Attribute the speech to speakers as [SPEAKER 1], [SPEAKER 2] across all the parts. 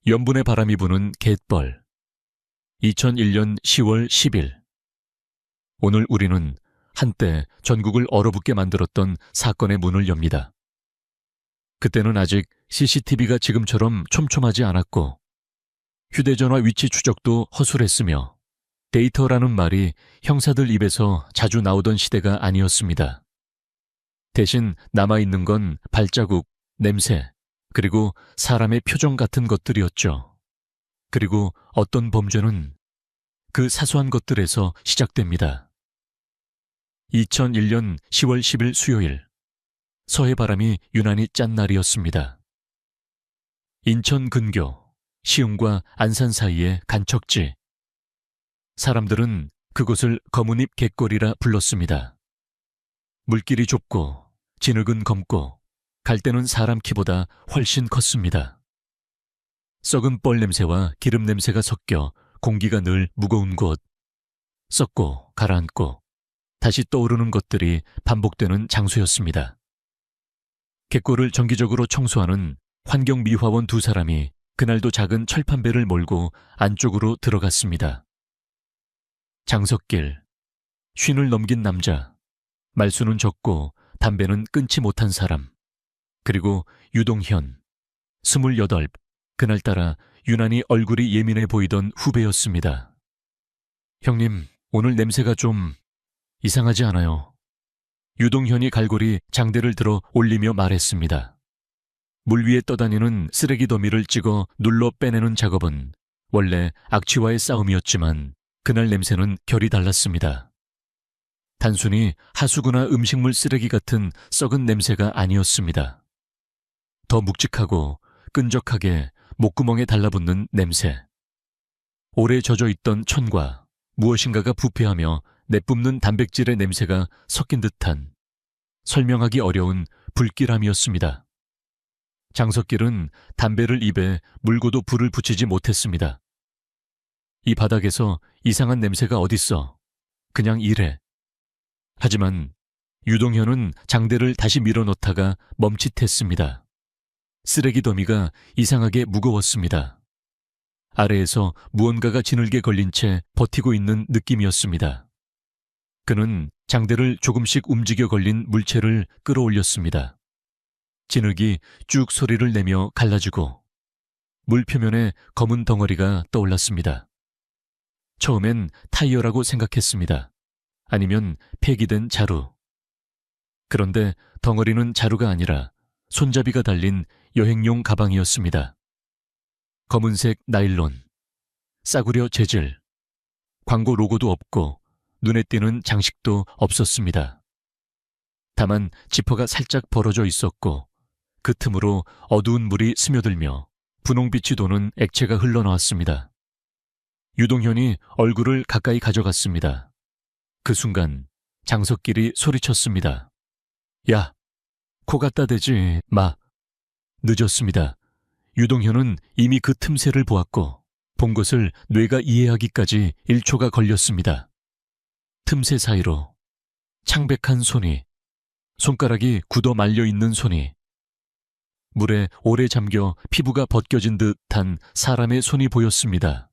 [SPEAKER 1] 연분의 바람이 부는 갯벌. 2001년 10월 10일. 오늘 우리는 한때 전국을 얼어붙게 만들었던 사건의 문을 엽니다. 그때는 아직 CCTV가 지금처럼 촘촘하지 않았고 휴대전화 위치 추적도 허술했으며 데이터라는 말이 형사들 입에서 자주 나오던 시대가 아니었습니다. 대신 남아있는 건 발자국, 냄새, 그리고 사람의 표정 같은 것들이었죠. 그리고 어떤 범죄는 그 사소한 것들에서 시작됩니다. 2001년 10월 10일 수요일, 서해 바람이 유난히 짠 날이었습니다. 인천 근교, 시흥과 안산 사이의 간척지. 사람들은 그곳을 검은잎 갯골이라 불렀습니다. 물길이 좁고 진흙은 검고 갈대는 사람 키보다 훨씬 컸습니다. 썩은 뻘 냄새와 기름 냄새가 섞여 공기가 늘 무거운 곳. 썩고 가라앉고 다시 떠오르는 것들이 반복되는 장소였습니다. 갯골을 정기적으로 청소하는 환경미화원 두 사람이 그날도 작은 철판배를 몰고 안쪽으로 들어갔습니다. 장석길, 쉰을 넘긴 남자, 말수는 적고 담배는 끊지 못한 사람, 그리고 유동현, 28, 그날따라 유난히 얼굴이 예민해 보이던 후배였습니다. 형님, 오늘 냄새가 좀 이상하지 않아요? 유동현이 갈고리 장대를 들어 올리며 말했습니다. 물 위에 떠다니는 쓰레기 더미를 찍어 눌러 빼내는 작업은 원래 악취와의 싸움이었지만 그날 냄새는 결이 달랐습니다. 단순히 하수구나 음식물 쓰레기 같은 썩은 냄새가 아니었습니다. 더 묵직하고 끈적하게 목구멍에 달라붙는 냄새. 오래 젖어있던 천과 무엇인가가 부패하며 내뿜는 단백질의 냄새가 섞인 듯한 설명하기 어려운 불길함이었습니다. 장석길은 담배를 입에 물고도 불을 붙이지 못했습니다. 이 바닥에서 이상한 냄새가 어딨어. 그냥 이래. 하지만 유동현은 장대를 다시 밀어넣다가 멈칫했습니다. 쓰레기 더미가 이상하게 무거웠습니다. 아래에서 무언가가 지늘게 걸린 채 버티고 있는 느낌이었습니다. 그는 장대를 조금씩 움직여 걸린 물체를 끌어올렸습니다. 진흙이 쭉 소리를 내며 갈라지고 물 표면에 검은 덩어리가 떠올랐습니다. 처음엔 타이어라고 생각했습니다. 아니면 폐기된 자루. 그런데 덩어리는 자루가 아니라 손잡이가 달린 여행용 가방이었습니다. 검은색 나일론, 싸구려 재질, 광고 로고도 없고 눈에 띄는 장식도 없었습니다. 다만 지퍼가 살짝 벌어져 있었고 그 틈으로 어두운 물이 스며들며 분홍빛이 도는 액체가 흘러나왔습니다. 유동현이 얼굴을 가까이 가져갔습니다. 그 순간 장석길이 소리쳤습니다. 야, 코 갖다 대지 마. 늦었습니다. 유동현은 이미 그 틈새를 보았고 본 것을 뇌가 이해하기까지 1초가 걸렸습니다. 틈새 사이로 창백한 손이, 손가락이 굳어 말려있는 손이, 물에 오래 잠겨 피부가 벗겨진 듯한 사람의 손이 보였습니다.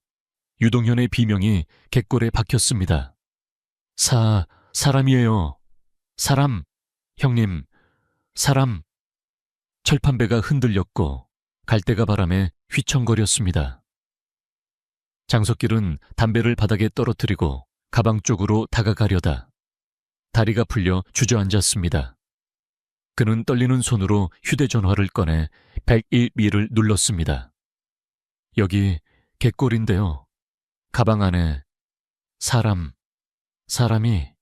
[SPEAKER 1] 유동현의 비명이 갯골에 박혔습니다. 사람이에요. 사람, 형님, 사람. 철판배가 흔들렸고 갈대가 바람에 휘청거렸습니다. 장석길은 담배를 바닥에 떨어뜨리고 가방 쪽으로 다가가려다 다리가 풀려 주저앉았습니다. 그는 떨리는 손으로 휴대전화를 꺼내 101미를 눌렀습니다. 여기 갯골인데요. 가방 안에 사람이.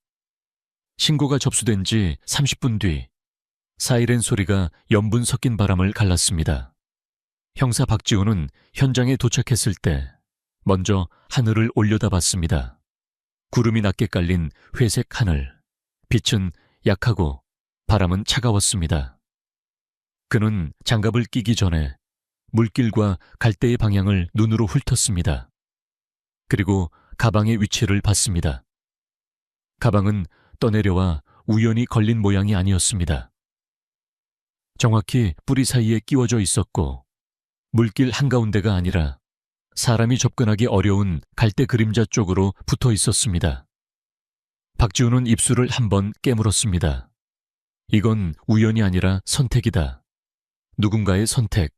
[SPEAKER 1] 신고가 접수된 지 30분 뒤 사이렌 소리가 염분 섞인 바람을 갈랐습니다. 형사 박지훈은 현장에 도착했을 때 먼저 하늘을 올려다봤습니다. 구름이 낮게 깔린 회색 하늘, 빛은 약하고 바람은 차가웠습니다. 그는 장갑을 끼기 전에 물길과 갈대의 방향을 눈으로 훑었습니다. 그리고 가방의 위치를 봤습니다. 가방은 떠내려와 우연히 걸린 모양이 아니었습니다. 정확히 뿌리 사이에 끼워져 있었고 물길 한가운데가 아니라 사람이 접근하기 어려운 갈대 그림자 쪽으로 붙어 있었습니다. 박지훈은 입술을 한번 깨물었습니다. 이건 우연이 아니라 선택이다. 누군가의 선택.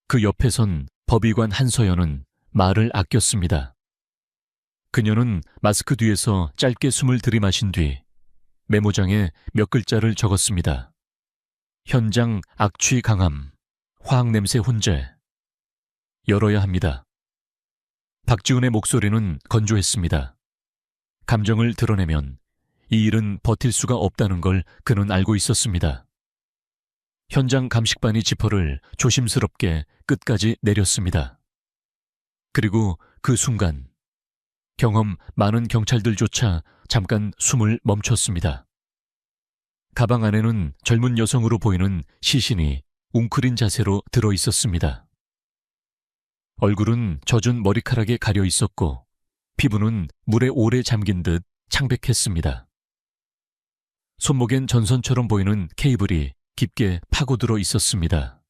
[SPEAKER 1] 그 옆에 선 법의관 한서연은 말을 아꼈습니다. 그녀는 마스크 뒤에서 짧게 숨을 들이마신 뒤 메모장에 몇 글자를 적었습니다. 현장 악취 강함, 화학냄새 혼재. 열어야 합니다. 박지훈의 목소리는 건조했습니다. 감정을 드러내면 이 일은 버틸 수가 없다는 걸 그는 알고 있었습니다. 현장 감식반이 지퍼를 조심스럽게 끝까지 내렸습니다. 그리고 그 순간 경험 많은 경찰들조차 잠깐 숨을 멈췄습니다. 가방 안에는 젊은 여성으로 보이는 시신이 웅크린 자세로 들어 있었습니다. 얼굴은 젖은 머리카락에 가려 있었고 피부는 물에 오래 잠긴 듯 창백했습니다. 손목엔 전선처럼 보이는 케이블이 깊게 파고들어 있었습니다.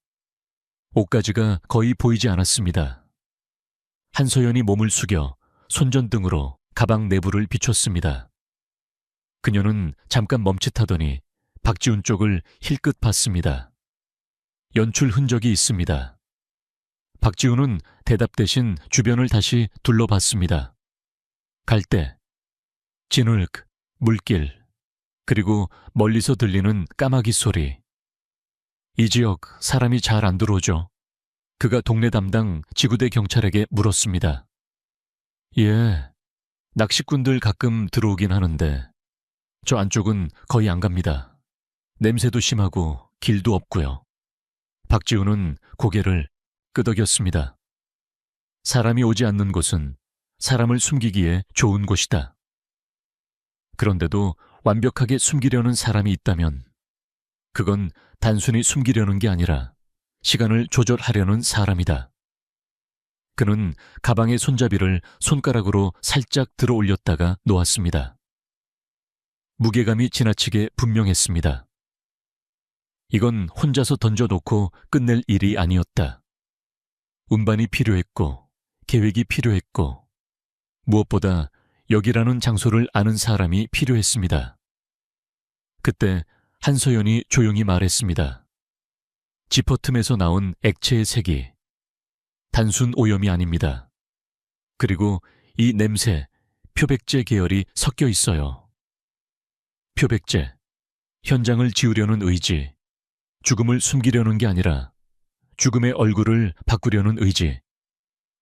[SPEAKER 1] 옷가지가 거의 보이지 않았습니다. 한서연이 몸을 숙여 손전등으로 가방 내부를 비췄습니다. 그녀는 잠깐 멈칫하더니 박지훈 쪽을 힐끗 봤습니다. 연출 흔적이 있습니다. 박지훈은 대답 대신 주변을 다시 둘러봤습니다. 갈대, 진흙, 물길, 그리고 멀리서 들리는 까마귀 소리. 이 지역 사람이 잘 안 들어오죠. 그가 동네 담당 지구대 경찰에게 물었습니다. 예, 낚시꾼들 가끔 들어오긴 하는데 저 안쪽은 거의 안 갑니다. 냄새도 심하고 길도 없고요. 박지훈은 고개를 끄덕였습니다. 사람이 오지 않는 곳은 사람을 숨기기에 좋은 곳이다. 그런데도 완벽하게 숨기려는 사람이 있다면 그건 단순히 숨기려는 게 아니라 시간을 조절하려는 사람이다. 그는 가방의 손잡이를 손가락으로 살짝 들어 올렸다가 놓았습니다. 무게감이 지나치게 분명했습니다. 이건 혼자서 던져놓고 끝낼 일이 아니었다. 운반이 필요했고 계획이 필요했고 무엇보다 여기라는 장소를 아는 사람이 필요했습니다. 그때 한서연이 조용히 말했습니다. 지퍼 틈에서 나온 액체의 색이 단순 오염이 아닙니다. 그리고 이 냄새, 표백제 계열이 섞여 있어요. 표백제, 현장을 지우려는 의지, 죽음을 숨기려는 게 아니라 죽음의 얼굴을 바꾸려는 의지.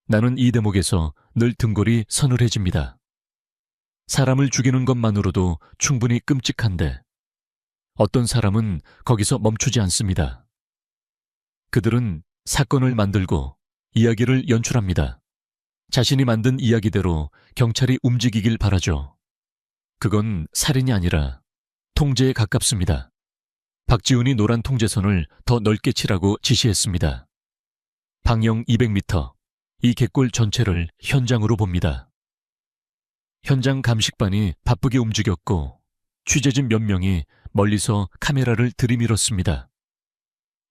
[SPEAKER 1] 나는 이 대목에서 늘 등골이 서늘해집니다. 사람을 죽이는 것만으로도 충분히 끔찍한데 어떤 사람은 거기서 멈추지 않습니다. 그들은 사건을 만들고 이야기를 연출합니다. 자신이 만든 이야기대로 경찰이 움직이길 바라죠. 그건 살인이 아니라 통제에 가깝습니다. 박지훈이 노란 통제선을 더 넓게 치라고 지시했습니다. 방영 200m, 이 갯골 전체를 현장으로 봅니다. 현장 감식반이 바쁘게 움직였고 취재진 몇 명이 멀리서 카메라를 들이밀었습니다.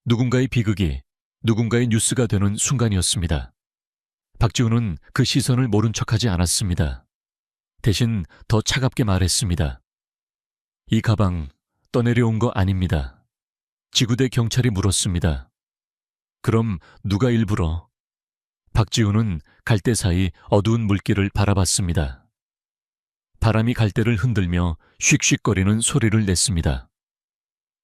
[SPEAKER 1] 누군가의 비극이 누군가의 뉴스가 되는 순간이었습니다. 박지훈은 그 시선을 모른 척하지 않았습니다. 대신 더 차갑게 말했습니다. 이 가방 떠내려온 거 아닙니다. 지구대 경찰이 물었습니다. 그럼 누가 일부러? 박지훈은 갈대 사이 어두운 물길을 바라봤습니다. 바람이 갈대를 흔들며 슉슉거리는 소리를 냈습니다.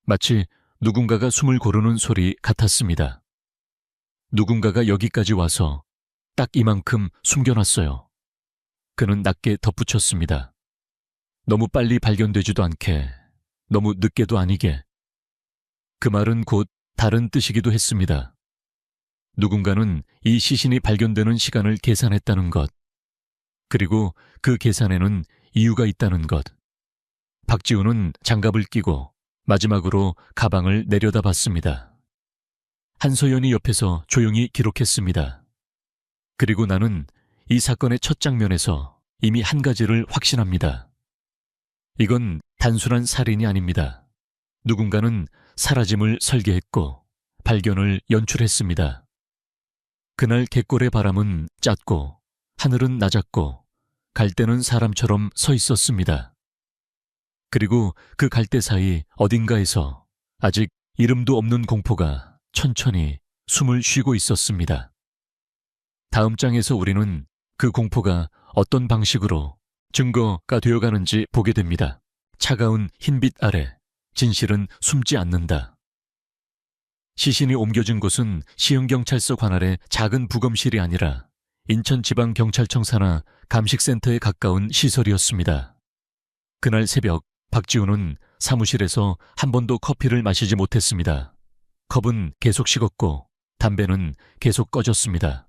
[SPEAKER 1] 마치 누군가가 숨을 고르는 소리 같았습니다. 누군가가 여기까지 와서 딱 이만큼 숨겨놨어요. 그는 낮게 덧붙였습니다. 너무 빨리 발견되지도 않게, 너무 늦게도 아니게. 그 말은 곧 다른 뜻이기도 했습니다. 누군가는 이 시신이 발견되는 시간을 계산했다는 것. 그리고 그 계산에는 이유가 있다는 것. 박지훈은 장갑을 끼고 마지막으로 가방을 내려다봤습니다. 한서연이 옆에서 조용히 기록했습니다. 그리고 나는 이 사건의 첫 장면에서 이미 한 가지를 확신합니다. 이건 단순한 살인이 아닙니다. 누군가는 사라짐을 설계했고 발견을 연출했습니다. 그날 갯골의 바람은 짰고 하늘은 낮았고 갈대는 사람처럼 서 있었습니다. 그리고 그 갈대 사이 어딘가에서 아직 이름도 없는 공포가 천천히 숨을 쉬고 있었습니다. 다음 장에서 우리는 그 공포가 어떤 방식으로 증거가 되어가는지 보게 됩니다. 차가운 흰빛 아래 진실은 숨지 않는다. 시신이 옮겨진 곳은 시흥경찰서 관할의 작은 부검실이 아니라 인천지방경찰청 산하 감식센터에 가까운 시설이었습니다. 그날 새벽 박지훈은 사무실에서 한 번도 커피를 마시지 못했습니다. 컵은 계속 식었고 담배는 계속 꺼졌습니다.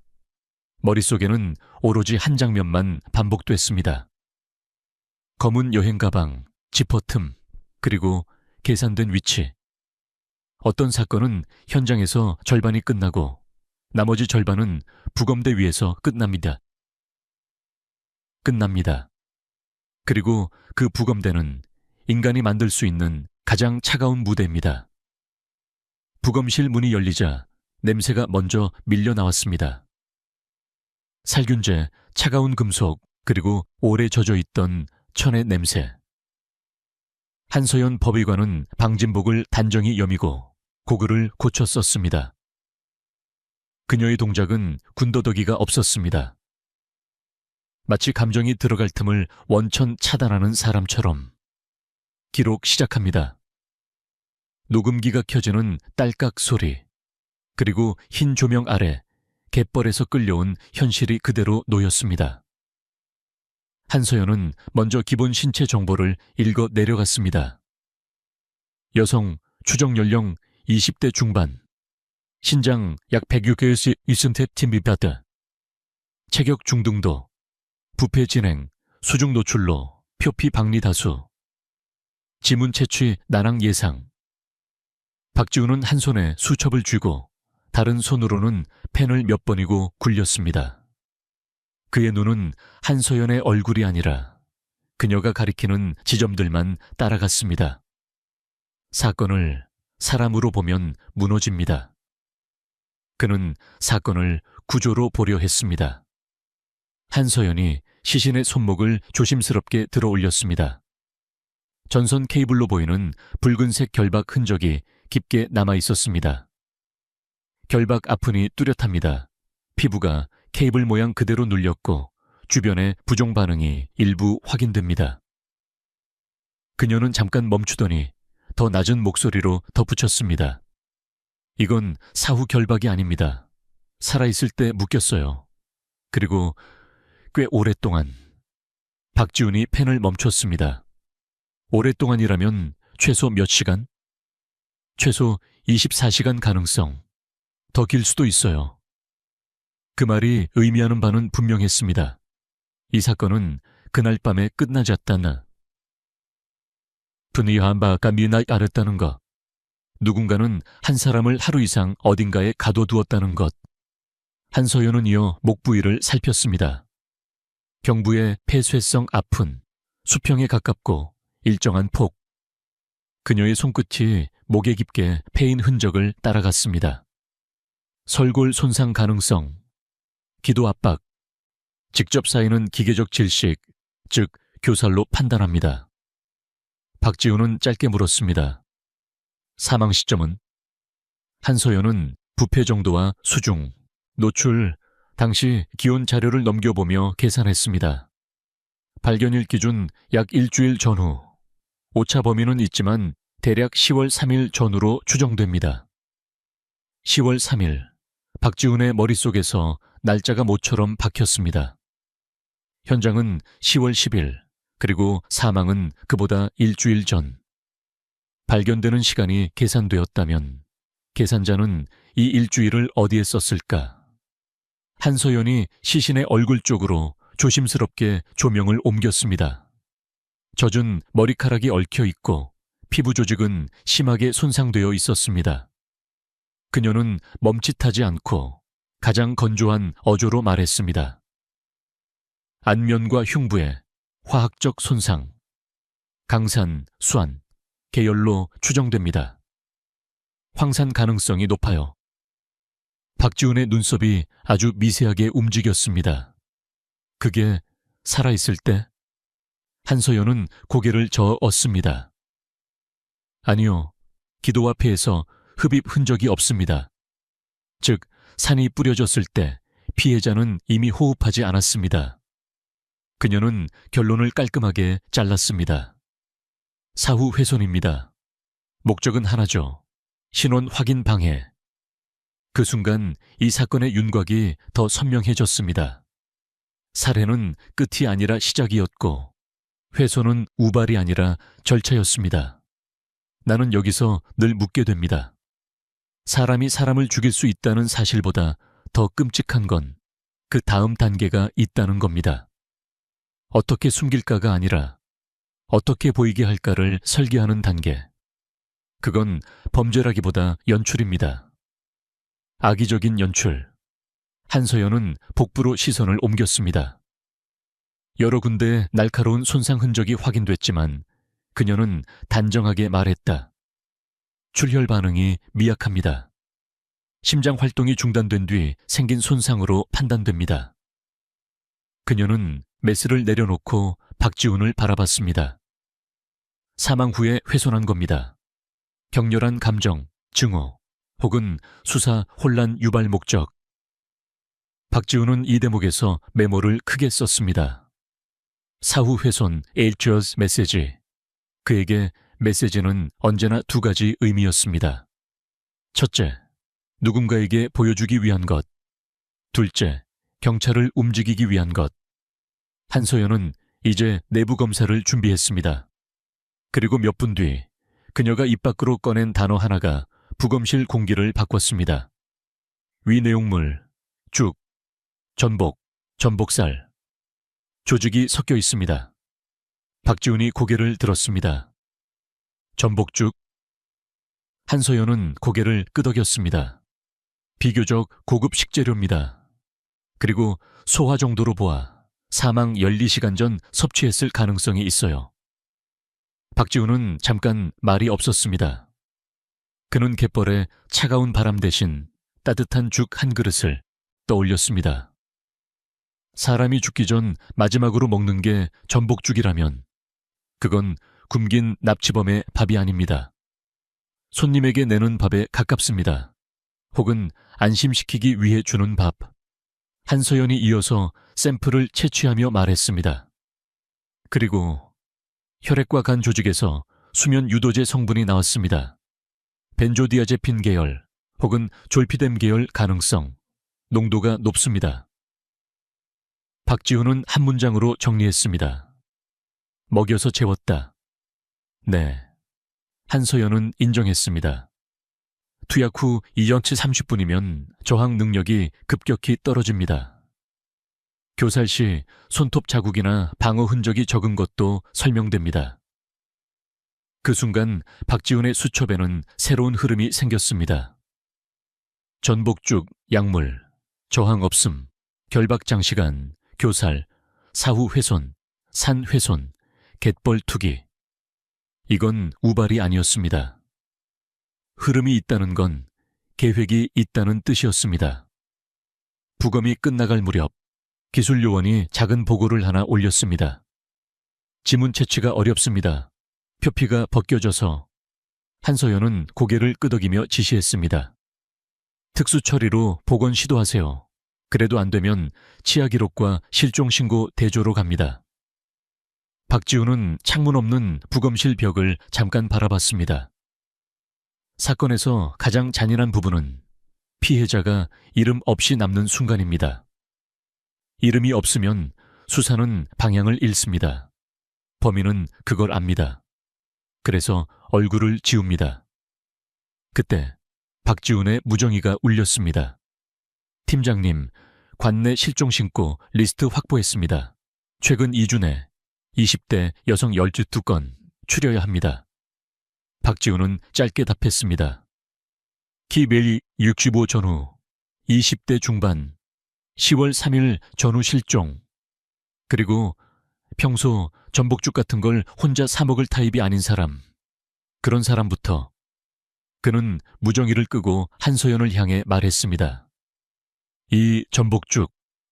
[SPEAKER 1] 머릿속에는 오로지 한 장면만 반복됐습니다. 검은 여행 가방, 지퍼 틈, 그리고 계산된 위치. 어떤 사건은 현장에서 절반이 끝나고 나머지 절반은 부검대 위에서 끝납니다. 그리고 그 부검대는 인간이 만들 수 있는 가장 차가운 무대입니다. 부검실 문이 열리자 냄새가 먼저 밀려 나왔습니다. 살균제, 차가운 금속, 그리고 오래 젖어있던 천의 냄새. 한서연 법의관은 방진복을 단정히 여미고 고글을 고쳐 썼습니다. 그녀의 동작은 군더더기가 없었습니다. 마치 감정이 들어갈 틈을 원천 차단하는 사람처럼. 기록 시작합니다. 녹음기가 켜지는 딸깍 소리, 그리고 흰 조명 아래 갯벌에서 끌려온 현실이 그대로 놓였습니다. 한서연은 먼저 기본 신체 정보를 읽어 내려갔습니다. 여성, 추정 연령 20대 중반, 신장 약 106cm 팀비바드, 체격 중등도, 부패 진행, 수중 노출로, 표피 박리 다수, 지문 채취 난항 예상. 박지훈은 한 손에 수첩을 쥐고 다른 손으로는 펜을 몇 번이고 굴렸습니다. 그의 눈은 한서연의 얼굴이 아니라 그녀가 가리키는 지점들만 따라갔습니다. 사건을 사람으로 보면 무너집니다. 그는 사건을 구조로 보려 했습니다. 한서연이 시신의 손목을 조심스럽게 들어 올렸습니다. 전선 케이블로 보이는 붉은색 결박 흔적이 깊게 남아 있었습니다. 결박 아픈이 뚜렷합니다. 피부가 케이블 모양 그대로 눌렸고 주변에 부종 반응이 일부 확인됩니다. 그녀는 잠깐 멈추더니 더 낮은 목소리로 덧붙였습니다. 이건 사후 결박이 아닙니다. 살아있을 때 묶였어요. 그리고 꽤 오랫동안. 박지훈이 펜을 멈췄습니다. 오랫동안이라면 최소 몇 시간? 최소 24시간 가능성. 더 길 수도 있어요. 그 말이 의미하는 바는 분명했습니다. 이 사건은 그날 밤에 끝나지 않았다나. 분이 한 바가 미나이 알았다는 것. 누군가는 한 사람을 하루 이상 어딘가에 가둬두었다는 것. 한서연은 이어 목 부위를 살폈습니다. 경부의 폐쇄성 아픈, 수평에 가깝고 일정한 폭. 그녀의 손끝이 목에 깊게 패인 흔적을 따라갔습니다. 설골 손상 가능성, 기도 압박, 직접 쌓이는 기계적 질식, 즉 교살로 판단합니다. 박지훈은 짧게 물었습니다. 사망 시점은? 한서연은 부패 정도와 수중, 노출, 당시 기온 자료를 넘겨보며 계산했습니다. 발견일 기준 약 일주일 전후, 오차 범위는 있지만 대략 10월 3일 전후로 추정됩니다. 10월 3일, 박지훈의 머릿속에서 날짜가 모처럼 박혔습니다. 현장은 10월 10일, 그리고 사망은 그보다 일주일 전. 발견되는 시간이 계산되었다면 계산자는 이 일주일을 어디에 썼을까? 한서연이 시신의 얼굴 쪽으로 조심스럽게 조명을 옮겼습니다. 젖은 머리카락이 얽혀 있고 피부 조직은 심하게 손상되어 있었습니다. 그녀는 멈칫하지 않고 가장 건조한 어조로 말했습니다. 안면과 흉부에 화학적 손상, 강산, 수안, 계열로 추정됩니다. 황산 가능성이 높아요. 박지훈의 눈썹이 아주 미세하게 움직였습니다. 그게 살아있을 때? 한서연은 고개를 저었습니다. 아니요. 기도 앞에서 흡입 흔적이 없습니다. 즉, 산이 뿌려졌을 때 피해자는 이미 호흡하지 않았습니다. 그녀는 결론을 깔끔하게 잘랐습니다. 사후 훼손입니다. 목적은 하나죠. 신원 확인 방해. 그 순간 이 사건의 윤곽이 더 선명해졌습니다. 살해는 끝이 아니라 시작이었고 훼손은 우발이 아니라 절차였습니다. 나는 여기서 늘 묻게 됩니다. 사람이 사람을 죽일 수 있다는 사실보다 더 끔찍한 건 그 다음 단계가 있다는 겁니다. 어떻게 숨길까가 아니라 어떻게 보이게 할까를 설계하는 단계. 그건 범죄라기보다 연출입니다. 악의적인 연출. 한서연은 복부로 시선을 옮겼습니다. 여러 군데 날카로운 손상 흔적이 확인됐지만 그녀는 단정하게 말했다. 출혈 반응이 미약합니다. 심장 활동이 중단된 뒤 생긴 손상으로 판단됩니다. 그녀는 메스를 내려놓고 박지훈을 바라봤습니다. 사망 후에 훼손한 겁니다. 격렬한 감정, 증오, 혹은 수사 혼란 유발 목적. 박지훈은 이 대목에서 메모를 크게 썼습니다. 사후 훼손 에일처스 메시지. 그에게 메시지는 언제나 두 가지 의미였습니다. 첫째, 누군가에게 보여주기 위한 것. 둘째, 경찰을 움직이기 위한 것. 한서연은 이제 내부 검사를 준비했습니다. 그리고 몇 분 뒤 그녀가 입 밖으로 꺼낸 단어 하나가 부검실 공기를 바꿨습니다. 위 내용물, 죽, 전복, 전복살. 조직이 섞여 있습니다. 박지훈이 고개를 들었습니다. 전복죽? 한서연은 고개를 끄덕였습니다. 비교적 고급 식재료입니다. 그리고 소화 정도로 보아 사망 12시간 전 섭취했을 가능성이 있어요. 박지훈은 잠깐 말이 없었습니다. 그는 갯벌에 차가운 바람 대신 따뜻한 죽 한 그릇을 떠올렸습니다. 사람이 죽기 전 마지막으로 먹는 게 전복죽이라면 그건 굶긴 납치범의 밥이 아닙니다. 손님에게 내는 밥에 가깝습니다. 혹은 안심시키기 위해 주는 밥. 한서연이 이어서 샘플을 채취하며 말했습니다. 그리고 혈액과 간 조직에서 수면 유도제 성분이 나왔습니다. 벤조디아제핀 계열 혹은 졸피뎀 계열 가능성, 농도가 높습니다. 박지훈은 한 문장으로 정리했습니다. 먹여서 재웠다. 네. 한서연은 인정했습니다. 투약 후 2년치 30분이면 저항 능력이 급격히 떨어집니다. 교살 시 손톱 자국이나 방어 흔적이 적은 것도 설명됩니다. 그 순간 박지훈의 수첩에는 새로운 흐름이 생겼습니다. 전복죽, 약물, 저항 없음, 결박 장시간, 교살, 사후 훼손, 산 훼손, 갯벌 투기. 이건 우발이 아니었습니다. 흐름이 있다는 건 계획이 있다는 뜻이었습니다. 부검이 끝나갈 무렵 기술요원이 작은 보고를 하나 올렸습니다. 지문 채취가 어렵습니다. 표피가 벗겨져서. 한서연은 고개를 끄덕이며 지시했습니다. 특수 처리로 복원 시도하세요. 그래도 안 되면 치아 기록과 실종 신고 대조로 갑니다. 박지훈은 창문 없는 부검실 벽을 잠깐 바라봤습니다. 사건에서 가장 잔인한 부분은 피해자가 이름 없이 남는 순간입니다. 이름이 없으면 수사는 방향을 잃습니다. 범인은 그걸 압니다. 그래서 얼굴을 지웁니다. 그때 박지훈의 무정의가 울렸습니다. 팀장님, 관내 실종 신고 리스트 확보했습니다. 최근 2주 내 20대 여성 12건 추려야 합니다. 박지훈은 짧게 답했습니다. 키메리 65 전후, 20대 중반, 10월 3일 전후 실종. 그리고 평소 전복죽 같은 걸 혼자 사 먹을 타입이 아닌 사람. 그런 사람부터. 그는 무정의를 끄고 한서연을 향해 말했습니다. 이 전복죽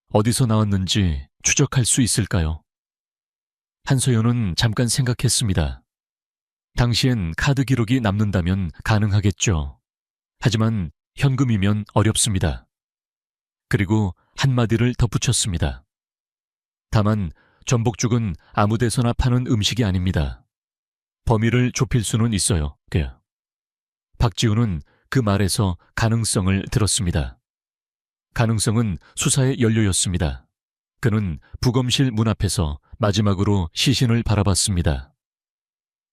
[SPEAKER 1] 어디서 나왔는지 추적할 수 있을까요? 한소연은 잠깐 생각했습니다. 당시엔 카드 기록이 남는다면 가능하겠죠. 하지만 현금이면 어렵습니다. 그리고 한마디를 덧붙였습니다. 다만 전복죽은 아무 데서나 파는 음식이 아닙니다. 범위를 좁힐 수는 있어요. 박지훈은 그 말에서 가능성을 들었습니다. 가능성은 수사의 연료였습니다. 그는 부검실 문 앞에서 마지막으로 시신을 바라봤습니다.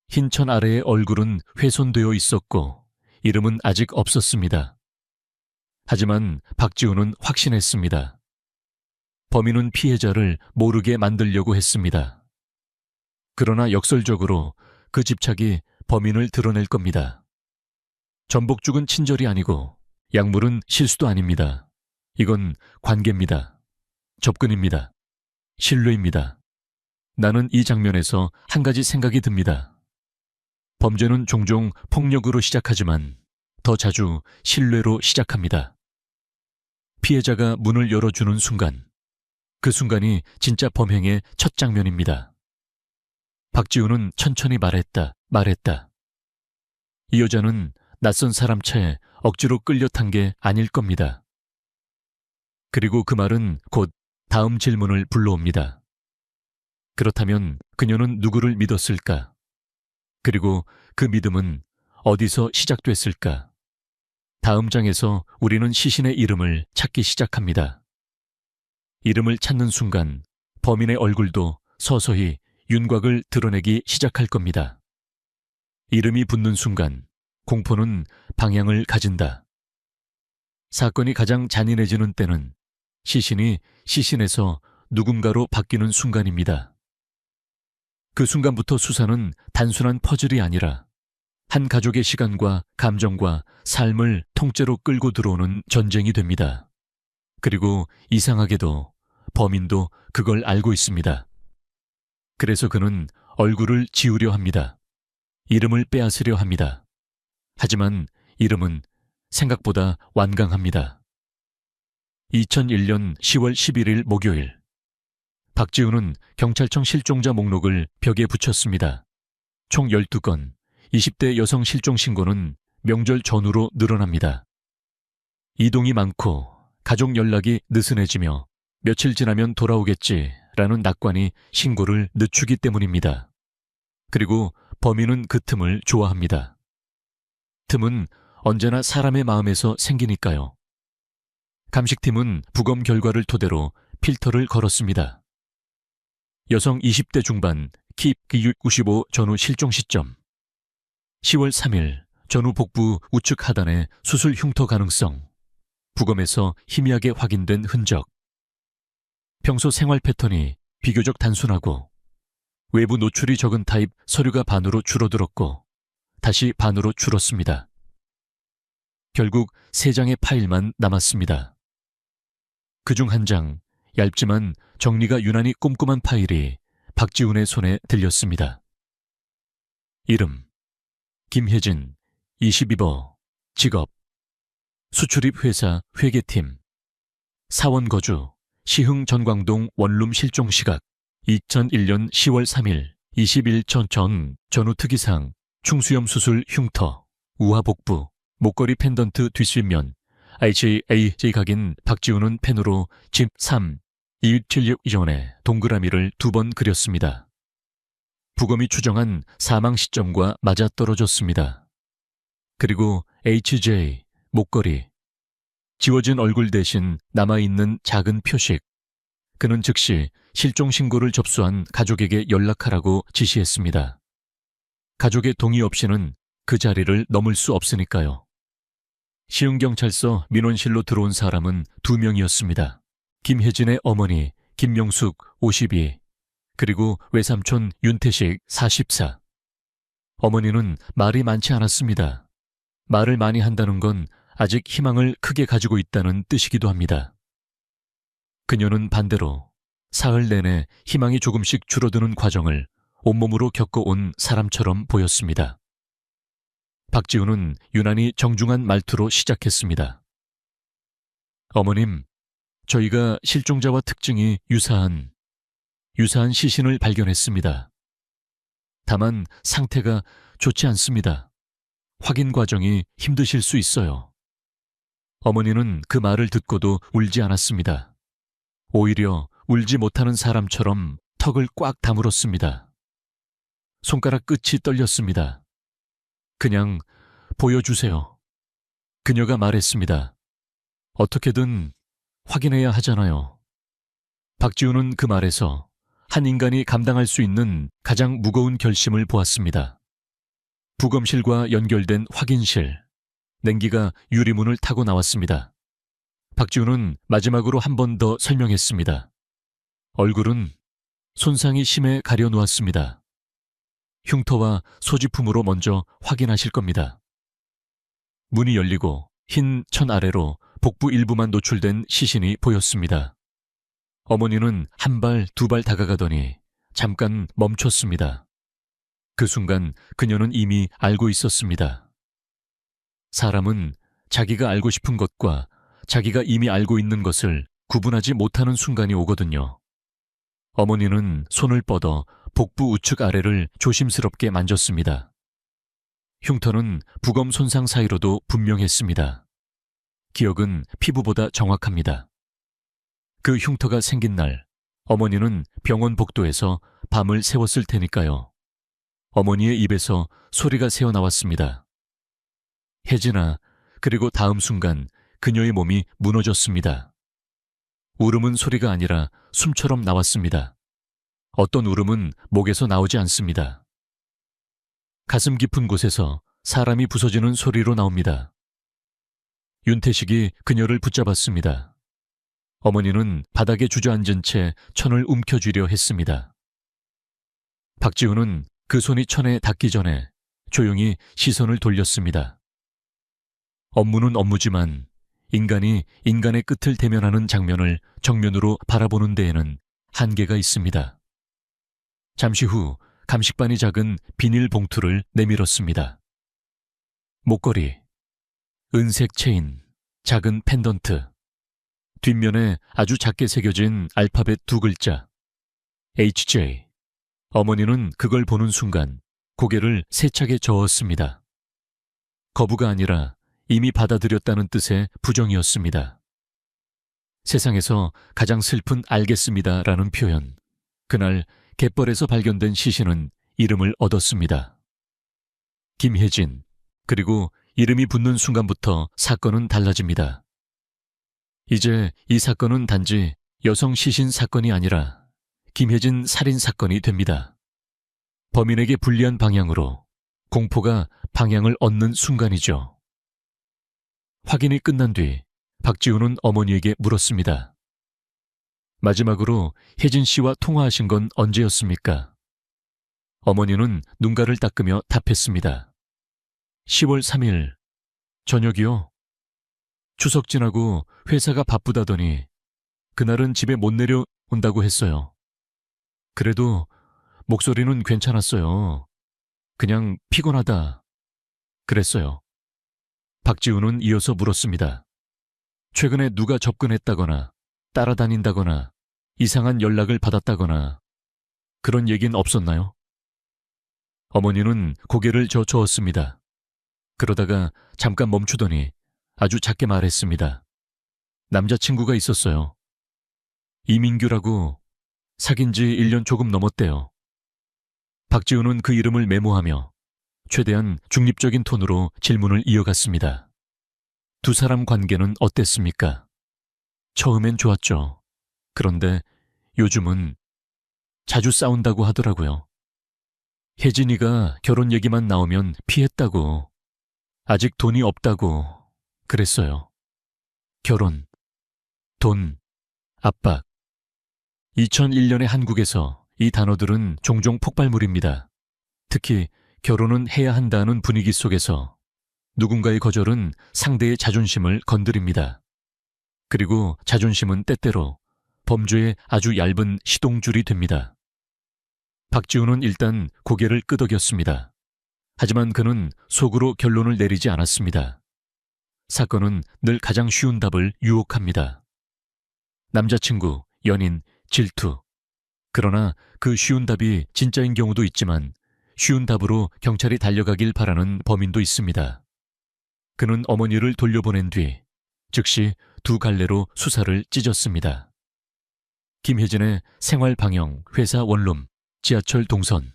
[SPEAKER 1] 흰천 아래의 얼굴은 훼손되어 있었고 이름은 아직 없었습니다. 하지만 박지훈은 확신했습니다. 범인은 피해자를 모르게 만들려고 했습니다. 그러나 역설적으로 그 집착이 범인을 드러낼 겁니다. 전복죽은 친절이 아니고 약물은 실수도 아닙니다. 이건 관계입니다. 접근입니다. 신뢰입니다. 나는 이 장면에서 한 가지 생각이 듭니다. 범죄는 종종 폭력으로 시작하지만 더 자주 신뢰로 시작합니다. 피해자가 문을 열어주는 순간, 그 순간이 진짜 범행의 첫 장면입니다. 박지훈은 천천히 말했다. 이 여자는 낯선 사람 차에 억지로 끌려 탄 게 아닐 겁니다. 그리고 그 말은 곧 다음 질문을 불러옵니다. 그렇다면 그녀는 누구를 믿었을까? 그리고 그 믿음은 어디서 시작됐을까? 다음 장에서 우리는 시신의 이름을 찾기 시작합니다. 이름을 찾는 순간 범인의 얼굴도 서서히 윤곽을 드러내기 시작할 겁니다. 이름이 붙는 순간 공포는 방향을 가진다. 사건이 가장 잔인해지는 때는 시신이 시신에서 누군가로 바뀌는 순간입니다. 그 순간부터 수사는 단순한 퍼즐이 아니라 한 가족의 시간과 감정과 삶을 통째로 끌고 들어오는 전쟁이 됩니다. 그리고 이상하게도 범인도 그걸 알고 있습니다. 그래서 그는 얼굴을 지우려 합니다. 이름을 빼앗으려 합니다. 하지만 이름은 생각보다 완강합니다. 2001년 10월 11일 목요일, 박지훈은 경찰청 실종자 목록을 벽에 붙였습니다. 총 12건, 20대 여성 실종 신고는 명절 전후로 늘어납니다. 이동이 많고 가족 연락이 느슨해지며 며칠 지나면 돌아오겠지라는 낙관이 신고를 늦추기 때문입니다. 그리고 범인은 그 틈을 좋아합니다. 틈은 언제나 사람의 마음에서 생기니까요. 감식팀은 부검 결과를 토대로 필터를 걸었습니다. 여성 20대 중반, 키 195 전후 실종 시점. 10월 3일 전후 복부 우측 하단의 수술 흉터 가능성. 부검에서 희미하게 확인된 흔적. 평소 생활 패턴이 비교적 단순하고 외부 노출이 적은 타입 서류가 반으로 줄어들었고 다시 반으로 줄었습니다. 결국 3장의 파일만 남았습니다. 그중 한 장, 얇지만 정리가 유난히 꼼꼼한 파일이 박지훈의 손에 들렸습니다. 이름, 김혜진, 22버, 직업, 수출입 회사 회계팀, 사원 거주, 시흥 전광동 원룸 실종 시각, 2001년 10월 3일, 21전 전후 특이사항, 충수염 수술 흉터, 우하 복부, 목걸이 펜던트 뒷뒷면, IJAJ 각인 박지훈은 펜으로 집 3, 2176 이전에 동그라미를 2번 그렸습니다. 부검이 추정한 사망 시점과 맞아떨어졌습니다. 그리고 HJ, 목걸이, 지워진 얼굴 대신 남아있는 작은 표식. 그는 즉시 실종 신고를 접수한 가족에게 연락하라고 지시했습니다. 가족의 동의 없이는 그 자리를 넘을 수 없으니까요. 시흥경찰서 민원실로 들어온 사람은 2명이었습니다. 김혜진의 어머니 김명숙 52, 그리고 외삼촌 윤태식 44. 어머니는 말이 많지 않았습니다. 말을 많이 한다는 건 아직 희망을 크게 가지고 있다는 뜻이기도 합니다. 그녀는 반대로 사흘 내내 희망이 조금씩 줄어드는 과정을 온몸으로 겪어온 사람처럼 보였습니다. 박지훈은 유난히 정중한 말투로 시작했습니다. 어머님, 저희가 실종자와 특징이 유사한 시신을 발견했습니다. 다만 상태가 좋지 않습니다. 확인 과정이 힘드실 수 있어요. 어머니는 그 말을 듣고도 울지 않았습니다. 오히려 울지 못하는 사람처럼 턱을 꽉 다물었습니다. 손가락 끝이 떨렸습니다. 그냥 보여주세요. 그녀가 말했습니다. 어떻게든 확인해야 하잖아요. 박지훈은 그 말에서 한 인간이 감당할 수 있는 가장 무거운 결심을 보았습니다. 부검실과 연결된 확인실, 냉기가 유리문을 타고 나왔습니다. 박지훈은 마지막으로 한 번 더 설명했습니다. 얼굴은 손상이 심해 가려놓았습니다. 흉터와 소지품으로 먼저 확인하실 겁니다. 문이 열리고 흰 천 아래로 복부 일부만 노출된 시신이 보였습니다. 어머니는 한 발, 두 발 다가가더니 잠깐 멈췄습니다. 그 순간 그녀는 이미 알고 있었습니다. 사람은 자기가 알고 싶은 것과 자기가 이미 알고 있는 것을 구분하지 못하는 순간이 오거든요. 어머니는 손을 뻗어 복부 우측 아래를 조심스럽게 만졌습니다. 흉터는 부검 손상 사이로도 분명했습니다. 기억은 피부보다 정확합니다. 그 흉터가 생긴 날, 어머니는 병원 복도에서 밤을 새웠을 테니까요. 어머니의 입에서 소리가 새어나왔습니다. 혜진아, 그리고 다음 순간 그녀의 몸이 무너졌습니다. 울음은 소리가 아니라 숨처럼 나왔습니다. 어떤 울음은 목에서 나오지 않습니다. 가슴 깊은 곳에서 사람이 부서지는 소리로 나옵니다. 윤태식이 그녀를 붙잡았습니다. 어머니는 바닥에 주저앉은 채 천을 움켜쥐려 했습니다. 박지훈은 그 손이 천에 닿기 전에 조용히 시선을 돌렸습니다. 업무는 업무지만 인간이 인간의 끝을 대면하는 장면을 정면으로 바라보는 데에는 한계가 있습니다. 잠시 후 감식반이 작은 비닐 봉투를 내밀었습니다. 목걸이, 은색 체인, 작은 펜던트, 뒷면에 아주 작게 새겨진 알파벳 2글자, HJ. 어머니는 그걸 보는 순간 고개를 세차게 저었습니다. 거부가 아니라 이미 받아들였다는 뜻의 부정이었습니다. 세상에서 가장 슬픈 알겠습니다라는 표현. 그날 갯벌에서 발견된 시신은 이름을 얻었습니다. 김혜진. 그리고 이름이 붙는 순간부터 사건은 달라집니다. 이제 이 사건은 단지 여성 시신 사건이 아니라 김혜진 살인 사건이 됩니다. 범인에게 불리한 방향으로 공포가 방향을 얻는 순간이죠. 확인이 끝난 뒤 박지훈은 어머니에게 물었습니다. 마지막으로 혜진 씨와 통화하신 건 언제였습니까? 어머니는 눈가를 닦으며 답했습니다. 10월 3일 저녁이요. 추석 지나고 회사가 바쁘다더니 그날은 집에 못 내려온다고 했어요. 그래도 목소리는 괜찮았어요. 그냥 피곤하다 그랬어요. 박지훈은 이어서 물었습니다. 최근에 누가 접근했다거나 따라다닌다거나 이상한 연락을 받았다거나 그런 얘긴 없었나요? 어머니는 고개를 저었습니다. 그러다가 잠깐 멈추더니 아주 작게 말했습니다. 남자친구가 있었어요. 이민규라고 사귄 지 1년 조금 넘었대요. 박지훈은 그 이름을 메모하며 최대한 중립적인 톤으로 질문을 이어갔습니다. 두 사람 관계는 어땠습니까? 처음엔 좋았죠. 그런데 요즘은 자주 싸운다고 하더라고요. 혜진이가 결혼 얘기만 나오면 피했다고, 아직 돈이 없다고 그랬어요. 결혼, 돈, 압박. 2001년의 한국에서 이 단어들은 종종 폭발물입니다. 특히 결혼은 해야 한다는 분위기 속에서 누군가의 거절은 상대의 자존심을 건드립니다. 그리고 자존심은 때때로 범죄의 아주 얇은 시동줄이 됩니다. 박지훈은 일단 고개를 끄덕였습니다. 하지만 그는 속으로 결론을 내리지 않았습니다. 사건은 늘 가장 쉬운 답을 유혹합니다. 남자친구, 연인, 질투. 그러나 그 쉬운 답이 진짜인 경우도 있지만 쉬운 답으로 경찰이 달려가길 바라는 범인도 있습니다. 그는 어머니를 돌려보낸 뒤 즉시 두 갈래로 수사를 찢었습니다. 김혜진의 생활 방영, 회사 원룸, 지하철 동선.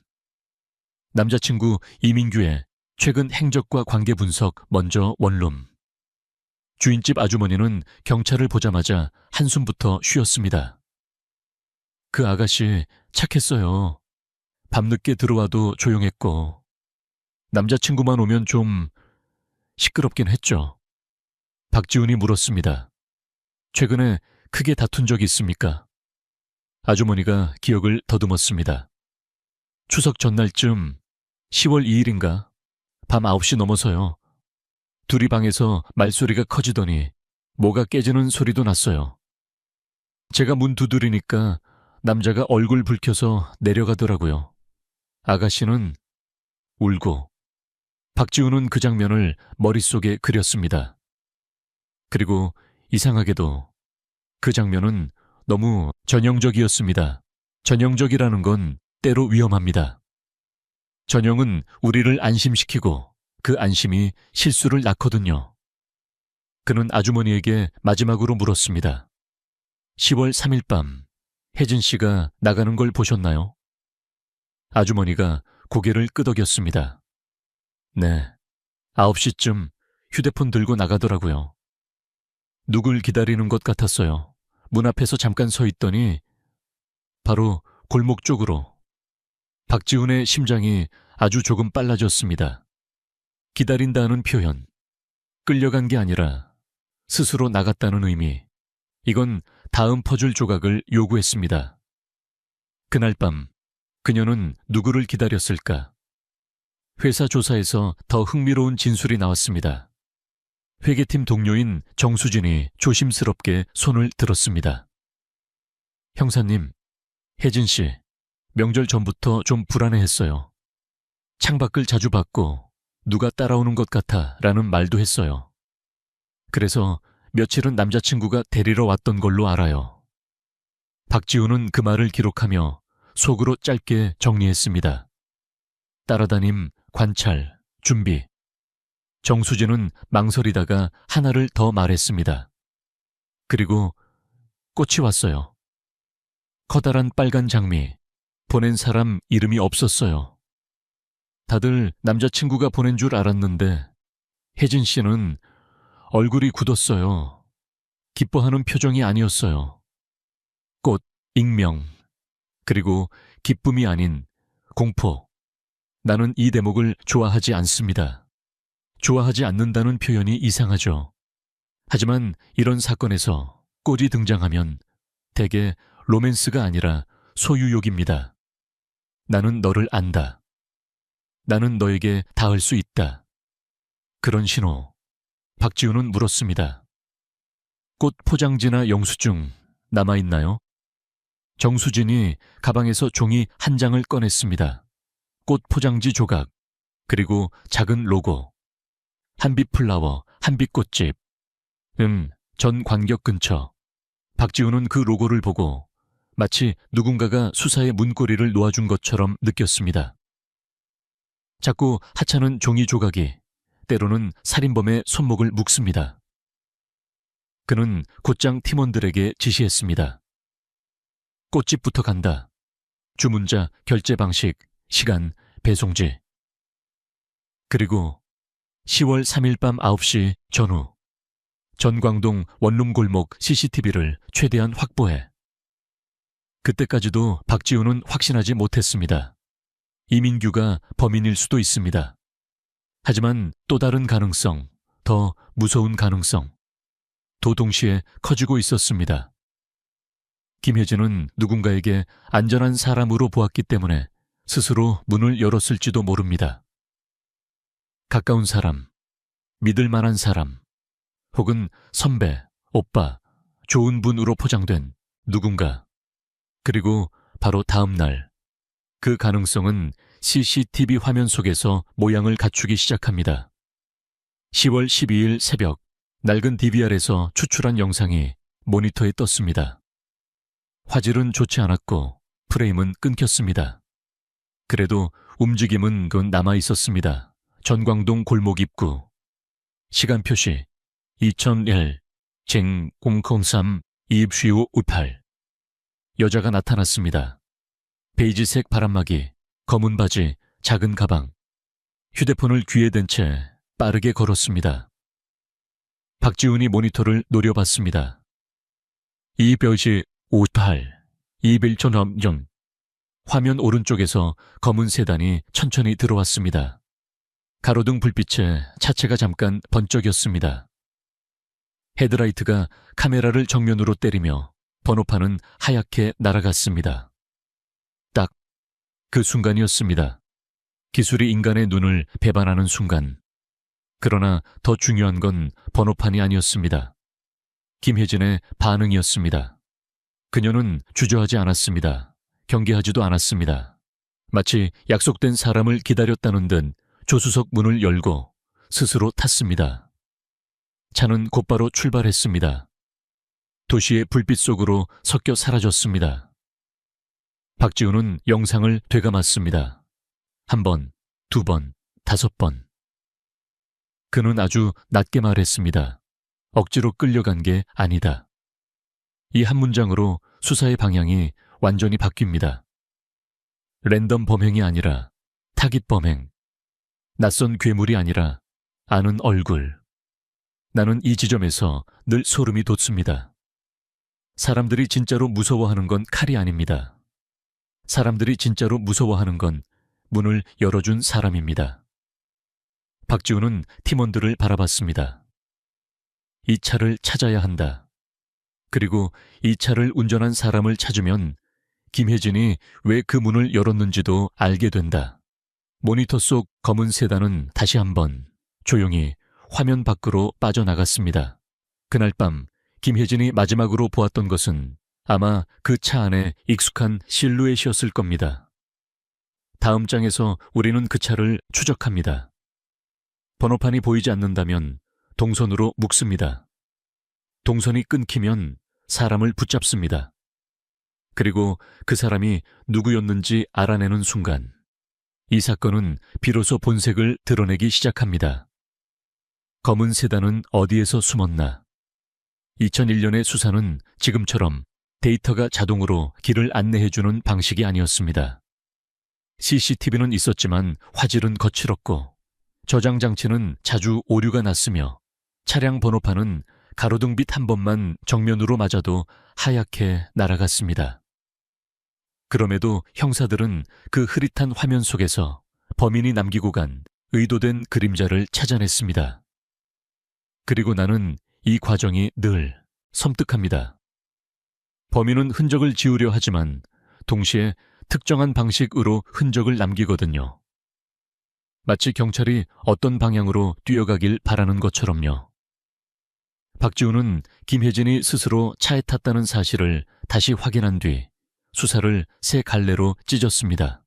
[SPEAKER 1] 남자친구 이민규의 최근 행적과 관계 분석, 먼저 원룸. 주인집 아주머니는 경찰을 보자마자 한숨부터 쉬었습니다. 그 아가씨 착했어요. 밤늦게 들어와도 조용했고 남자친구만 오면 좀 시끄럽긴 했죠. 박지훈이 물었습니다. 최근에 크게 다툰 적 있습니까? 아주머니가 기억을 더듬었습니다. 추석 전날쯤 10월 2일인가 밤 9시 넘어서요. 둘이 방에서 말소리가 커지더니 뭐가 깨지는 소리도 났어요. 제가 문 두드리니까 남자가 얼굴 붉혀서 내려가더라고요. 아가씨는 울고 박지훈은 그 장면을 머릿속에 그렸습니다. 그리고 이상하게도 그 장면은 너무 전형적이었습니다. 전형적이라는 건 때로 위험합니다. 전형은 우리를 안심시키고 그 안심이 실수를 낳거든요. 그는 아주머니에게 마지막으로 물었습니다. 10월 3일 밤 혜진 씨가 나가는 걸 보셨나요? 아주머니가 고개를 끄덕였습니다. 네, 9시쯤 휴대폰 들고 나가더라고요. 누굴 기다리는 것 같았어요. 문 앞에서 잠깐 서 있더니 바로 골목 쪽으로. 박지훈의 심장이 아주 조금 빨라졌습니다. 기다린다는 표현, 끌려간 게 아니라 스스로 나갔다는 의미, 이건 다음 퍼즐 조각을 요구했습니다. 그날 밤 그녀는 누구를 기다렸을까? 회사 조사에서 더 흥미로운 진술이 나왔습니다. 회계팀 동료인 정수진이 조심스럽게 손을 들었습니다. 형사님, 혜진 씨, 명절 전부터 좀 불안해했어요. 창밖을 자주 봤고 누가 따라오는 것 같아 라는 말도 했어요. 그래서 며칠은 남자친구가 데리러 왔던 걸로 알아요. 박지훈은 그 말을 기록하며 속으로 짧게 정리했습니다. 따라다님, 관찰, 준비. 정수진은 망설이다가 하나를 더 말했습니다. 그리고 꽃이 왔어요. 커다란 빨간 장미, 보낸 사람 이름이 없었어요. 다들 남자친구가 보낸 줄 알았는데 혜진 씨는 얼굴이 굳었어요. 기뻐하는 표정이 아니었어요. 꽃, 익명, 그리고 기쁨이 아닌 공포. 나는 이 대목을 좋아하지 않습니다. 좋아하지 않는다는 표현이 이상하죠. 하지만 이런 사건에서 꽃이 등장하면 대개 로맨스가 아니라 소유욕입니다. 나는 너를 안다. 나는 너에게 닿을 수 있다. 그런 신호. 박지훈은 물었습니다. 꽃 포장지나 영수증 남아있나요? 정수진이 가방에서 종이 한 장을 꺼냈습니다. 꽃 포장지 조각, 그리고 작은 로고. 한빛플라워, 한빛꽃집. 전 관격 근처. 박지훈은 그 로고를 보고 마치 누군가가 수사의 문고리를 놓아준 것처럼 느꼈습니다. 자꾸 하찮은 종이 조각이 때로는 살인범의 손목을 묶습니다. 그는 곧장 팀원들에게 지시했습니다. 꽃집부터 간다. 주문자, 결제 방식, 시간, 배송지. 그리고 10월 3일 밤 9시 전후 전광동 원룸 골목 CCTV를 최대한 확보해. 그때까지도 박지훈은 확신하지 못했습니다. 이민규가 범인일 수도 있습니다. 하지만 또 다른 가능성, 더 무서운 가능성, 도 동시에 커지고 있었습니다. 김혜진은 누군가에게 안전한 사람으로 보았기 때문에 스스로 문을 열었을지도 모릅니다. 가까운 사람, 믿을 만한 사람, 혹은 선배, 오빠, 좋은 분으로 포장된 누군가. 그리고 바로 다음 날, 그 가능성은 CCTV 화면 속에서 모양을 갖추기 시작합니다. 10월 12일 새벽, 낡은 DVR에서 추출한 영상이 모니터에 떴습니다. 화질은 좋지 않았고 프레임은 끊겼습니다. 그래도 움직임은 남아 있었습니다. 전광동 골목 입구. 시간 표시 2001 003 25 58. 여자가 나타났습니다. 베이지색 바람막이, 검은 바지, 작은 가방. 휴대폰을 귀에 댄 채 빠르게 걸었습니다. 박지훈이 모니터를 노려봤습니다. 2벼시 58 21초 넘전. 화면 오른쪽에서 검은 세단이 천천히 들어왔습니다. 가로등 불빛에 차체가 잠깐 번쩍였습니다. 헤드라이트가 카메라를 정면으로 때리며 번호판은 하얗게 날아갔습니다. 딱 그 순간이었습니다. 기술이 인간의 눈을 배반하는 순간. 그러나 더 중요한 건 번호판이 아니었습니다. 김혜진의 반응이었습니다. 그녀는 주저하지 않았습니다. 경계하지도 않았습니다. 마치 약속된 사람을 기다렸다는 듯 조수석 문을 열고 스스로 탔습니다. 차는 곧바로 출발했습니다. 도시의 불빛 속으로 섞여 사라졌습니다. 박지훈은 영상을 되감았습니다. 1번, 2번, 5번. 그는 아주 낮게 말했습니다. 억지로 끌려간 게 아니다. 이 한 문장으로 수사의 방향이 완전히 바뀝니다. 랜덤 범행이 아니라 타깃 범행. 낯선 괴물이 아니라 아는 얼굴. 나는 이 지점에서 늘 소름이 돋습니다. 사람들이 진짜로 무서워하는 건 칼이 아닙니다. 사람들이 진짜로 무서워하는 건 문을 열어준 사람입니다. 박지훈은 팀원들을 바라봤습니다. 이 차를 찾아야 한다. 그리고 이 차를 운전한 사람을 찾으면 김혜진이 왜 그 문을 열었는지도 알게 된다. 모니터 속 검은 세단은 다시 한번 조용히 화면 밖으로 빠져나갔습니다. 그날 밤 김혜진이 마지막으로 보았던 것은 아마 그 차 안에 익숙한 실루엣이었을 겁니다. 다음 장에서 우리는 그 차를 추적합니다. 번호판이 보이지 않는다면 동선으로 묶습니다. 동선이 끊기면 사람을 붙잡습니다. 그리고 그 사람이 누구였는지 알아내는 순간 이 사건은 비로소 본색을 드러내기 시작합니다. 검은 세단은 어디에서 숨었나? 2001년의 수사는 지금처럼 데이터가 자동으로 길을 안내해주는 방식이 아니었습니다. CCTV는 있었지만 화질은 거칠었고 저장 장치는 자주 오류가 났으며 차량 번호판은 가로등빛 한 번만 정면으로 맞아도 하얗게 날아갔습니다. 그럼에도 형사들은 그 흐릿한 화면 속에서 범인이 남기고 간 의도된 그림자를 찾아냈습니다. 그리고 나는 이 과정이 늘 섬뜩합니다. 범인은 흔적을 지우려 하지만 동시에 특정한 방식으로 흔적을 남기거든요. 마치 경찰이 어떤 방향으로 뛰어가길 바라는 것처럼요. 박지훈은 김혜진이 스스로 차에 탔다는 사실을 다시 확인한 뒤 수사를 새 갈래로 찢었습니다.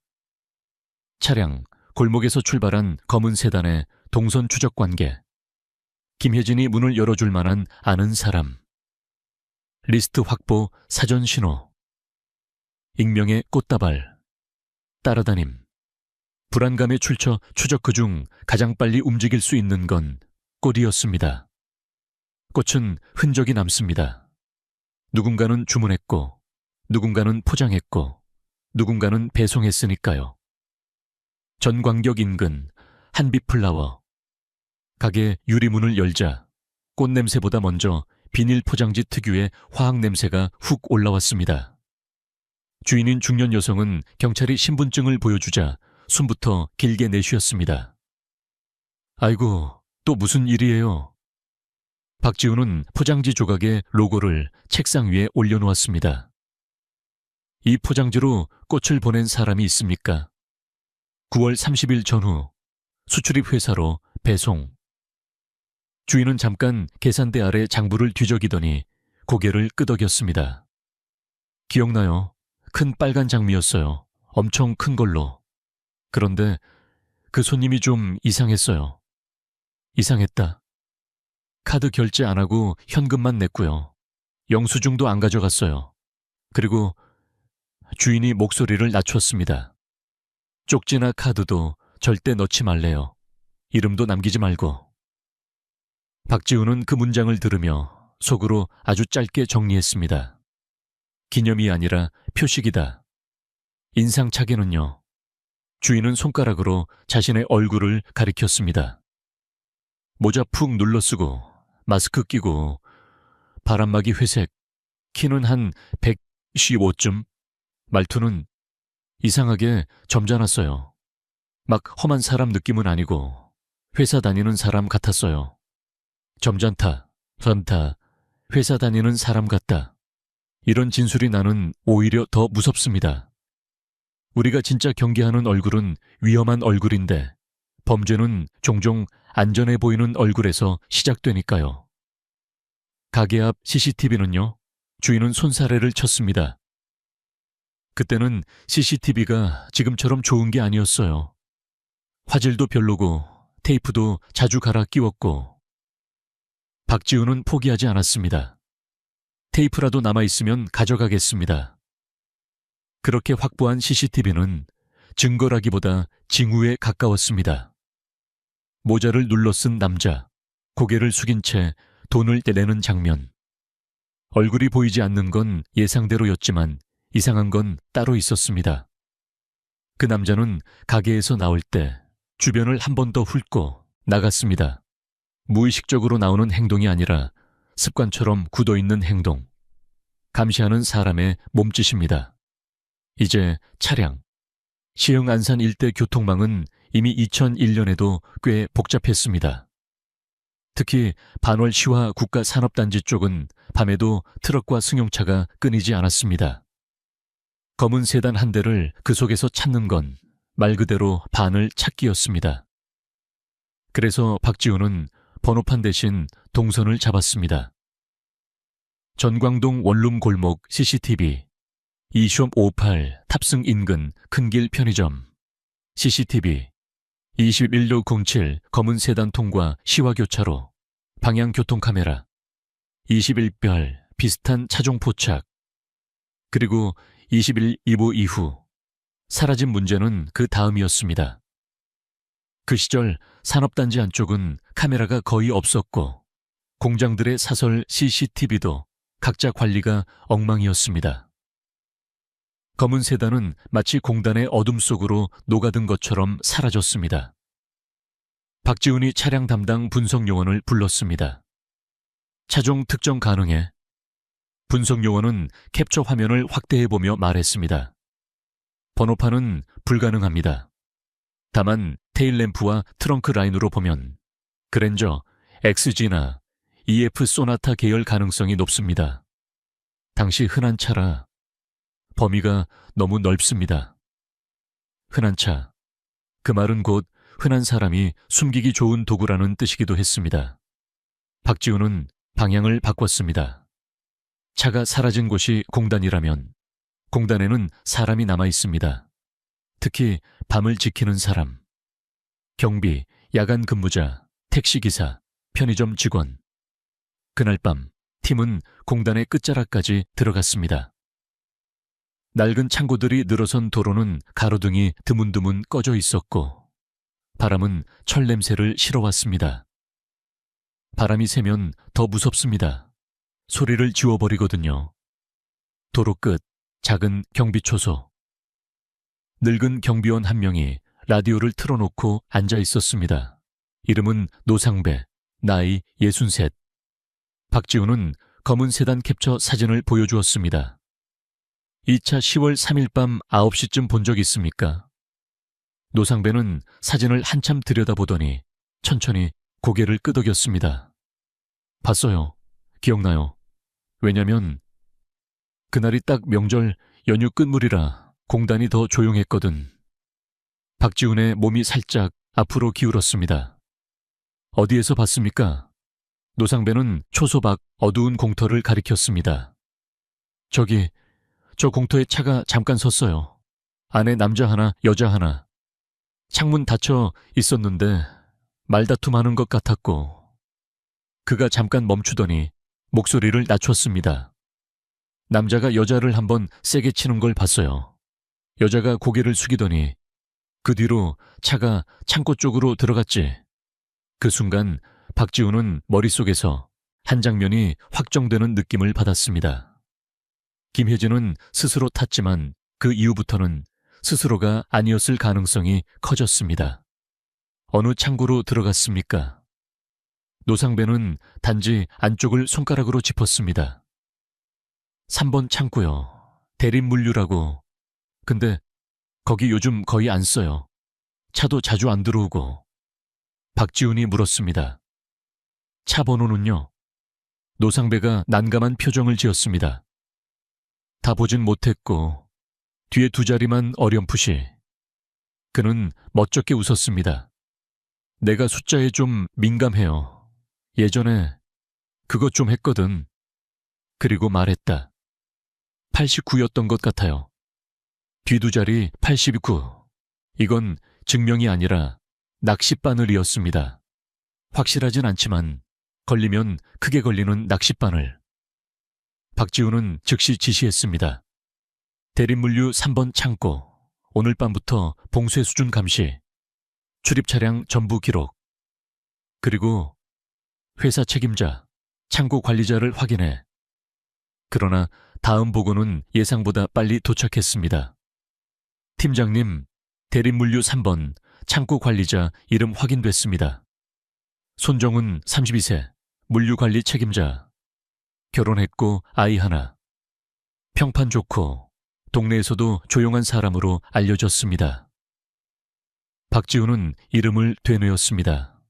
[SPEAKER 1] 차량, 골목에서 출발한 검은 세단의 동선 추적 관계, 김혜진이 문을 열어줄 만한 아는 사람, 리스트 확보 사전 신호, 익명의 꽃다발, 따라다님, 불안감에 출처 추적 그중 가장 빨리 움직일 수 있는 건 꽃이었습니다. 꽃은 흔적이 남습니다. 누군가는 주문했고, 누군가는 포장했고, 누군가는 배송했으니까요. 전광격 인근 한빛플라워. 가게 유리문을 열자 꽃냄새보다 먼저 비닐 포장지 특유의 화학 냄새가 훅 올라왔습니다. 주인인 중년 여성은 경찰이 신분증을 보여주자 숨부터 길게 내쉬었습니다. 아이고, 또 무슨 일이에요? 박지훈은 포장지 조각의 로고를 책상 위에 올려놓았습니다. 이 포장지로 꽃을 보낸 사람이 있습니까? 9월 30일 전후 수출입 회사로 배송. 주인은 잠깐 계산대 아래 장부를 뒤적이더니 고개를 끄덕였습니다. 기억나요? 큰 빨간 장미였어요. 엄청 큰 걸로. 그런데 그 손님이 좀 이상했어요. 이상했다. 카드 결제 안 하고 현금만 냈고요. 영수증도 안 가져갔어요. 그리고 주인이 목소리를 낮췄습니다. 쪽지나 카드도 절대 넣지 말래요. 이름도 남기지 말고. 박지훈은 그 문장을 들으며 속으로 아주 짧게 정리했습니다. 기념이 아니라 표식이다. 인상착의는요. 주인은 손가락으로 자신의 얼굴을 가리켰습니다. 모자 푹 눌러쓰고 마스크 끼고 바람막이 회색, 키는 한 115쯤, 말투는 이상하게 점잖았어요. 막 험한 사람 느낌은 아니고 회사 다니는 사람 같았어요. 점잖다, 회사 다니는 사람 같다. 이런 진술이 나는 오히려 더 무섭습니다. 우리가 진짜 경계하는 얼굴은 위험한 얼굴인데 범죄는 종종 안전해 보이는 얼굴에서 시작되니까요. 가게 앞 CCTV는요, 주인은 손사래를 쳤습니다. 그때는 CCTV가 지금처럼 좋은 게 아니었어요. 화질도 별로고 테이프도 자주 갈아 끼웠고. 박지훈은 포기하지 않았습니다. 테이프라도 남아있으면 가져가겠습니다. 그렇게 확보한 CCTV는 증거라기보다 징후에 가까웠습니다. 모자를 눌러 쓴 남자, 고개를 숙인 채 돈을 떼내는 장면. 얼굴이 보이지 않는 건 예상대로였지만 이상한 건 따로 있었습니다. 그 남자는 가게에서 나올 때 주변을 한 번 더 훑고 나갔습니다. 무의식적으로 나오는 행동이 아니라 습관처럼 굳어있는 행동. 감시하는 사람의 몸짓입니다. 이제 차량. 시흥 안산 일대 교통망은 이미 2001년에도 꽤 복잡했습니다. 특히 반월 시화 국가산업단지 쪽은 밤에도 트럭과 승용차가 끊이지 않았습니다. 검은 세단 한 대를 그 속에서 찾는 건 말 그대로 반을 찾기였습니다. 그래서 박지훈은 번호판 대신 동선을 잡았습니다. 전광동 원룸 골목 CCTV, 이숍 58 탑승 인근 큰길 편의점 CCTV, 21로 07 검은 세단 통과 시화교차로 방향 교통 카메라, 21별 비슷한 차종 포착, 그리고 21 2부 이후 사라진 문제는 그 다음이었습니다. 그 시절 산업단지 안쪽은 카메라가 거의 없었고 공장들의 사설 CCTV도 각자 관리가 엉망이었습니다. 검은 세단은 마치 공단의 어둠 속으로 녹아든 것처럼 사라졌습니다. 박지훈이 차량 담당 분석 요원을 불렀습니다. 차종 특정 가능해. 분석 요원은 캡처 화면을 확대해보며 말했습니다. 번호판은 불가능합니다. 다만 테일램프와 트렁크 라인으로 보면 그랜저, XG나 EF 소나타 계열 가능성이 높습니다. 당시 흔한 차라 범위가 너무 넓습니다. 흔한 차. 그 말은 곧 흔한 사람이 숨기기 좋은 도구라는 뜻이기도 했습니다. 박지훈은 방향을 바꿨습니다. 차가 사라진 곳이 공단이라면 공단에는 사람이 남아 있습니다. 특히 밤을 지키는 사람. 경비, 야간 근무자, 택시기사, 편의점 직원. 그날 밤 팀은 공단의 끝자락까지 들어갔습니다. 낡은 창고들이 늘어선 도로는 가로등이 드문드문 꺼져 있었고 바람은 철 냄새를 실어왔습니다. 바람이 세면 더 무섭습니다. 소리를 지워버리거든요. 도로 끝 작은 경비초소. 늙은 경비원 한 명이 라디오를 틀어놓고 앉아 있었습니다. 이름은 노상배, 나이 63. 박지훈은 검은 세단 캡처 사진을 보여주었습니다. 이 차 10월 3일 밤 9시쯤 본 적 있습니까? 노상배는 사진을 한참 들여다보더니 천천히 고개를 끄덕였습니다. 봤어요. 기억나요. 왜냐면 그날이 딱 명절 연휴 끝물이라 공단이 더 조용했거든. 박지훈의 몸이 살짝 앞으로 기울었습니다. 어디에서 봤습니까? 노상배는 초소 밖 어두운 공터를 가리켰습니다. 저기, 저 공터에 차가 잠깐 섰어요. 안에 남자 하나, 여자 하나. 창문 닫혀 있었는데 말다툼하는 것 같았고 그가 잠깐 멈추더니 목소리를 낮췄습니다. 남자가 여자를 한번 세게 치는 걸 봤어요. 여자가 고개를 숙이더니 그 뒤로 차가 창고 쪽으로 들어갔지. 그 순간 박지훈은 머릿속에서 한 장면이 확정되는 느낌을 받았습니다. 김혜진은 스스로 탔지만 그 이후부터는 스스로가 아니었을 가능성이 커졌습니다. 어느 창고로 들어갔습니까? 노상배는 단지 안쪽을 손가락으로 짚었습니다. 3번 창고요. 대림물류라고. 근데 거기 요즘 거의 안 써요. 차도 자주 안 들어오고. 박지훈이 물었습니다. 차 번호는요? 노상배가 난감한 표정을 지었습니다. 다 보진 못했고 뒤에 두 자리만 어렴풋이. 그는 멋쩍게 웃었습니다. 내가 숫자에 좀 민감해요. 예전에 그것 좀 했거든. 그리고 말했다. 89였던 것 같아요. 뒤 두 자리 89. 이건 증명이 아니라 낚싯바늘이었습니다. 확실하진 않지만 걸리면 크게 걸리는 낚싯바늘. 박지훈은 즉시 지시했습니다. 대림물류 3번 창고. 오늘 밤부터 봉쇄 수준 감시. 출입 차량 전부 기록. 그리고 회사 책임자, 창고 관리자를 확인해. 그러나 다음 보고는 예상보다 빨리 도착했습니다. 팀장님, 대림물류 3번 창고 관리자 이름 확인됐습니다. 손정훈 32세, 물류관리 책임자. 결혼했고 아이 하나. 평판 좋고 동네에서도 조용한 사람으로 알려졌습니다. 박지훈은 이름을 되뇌었습니다.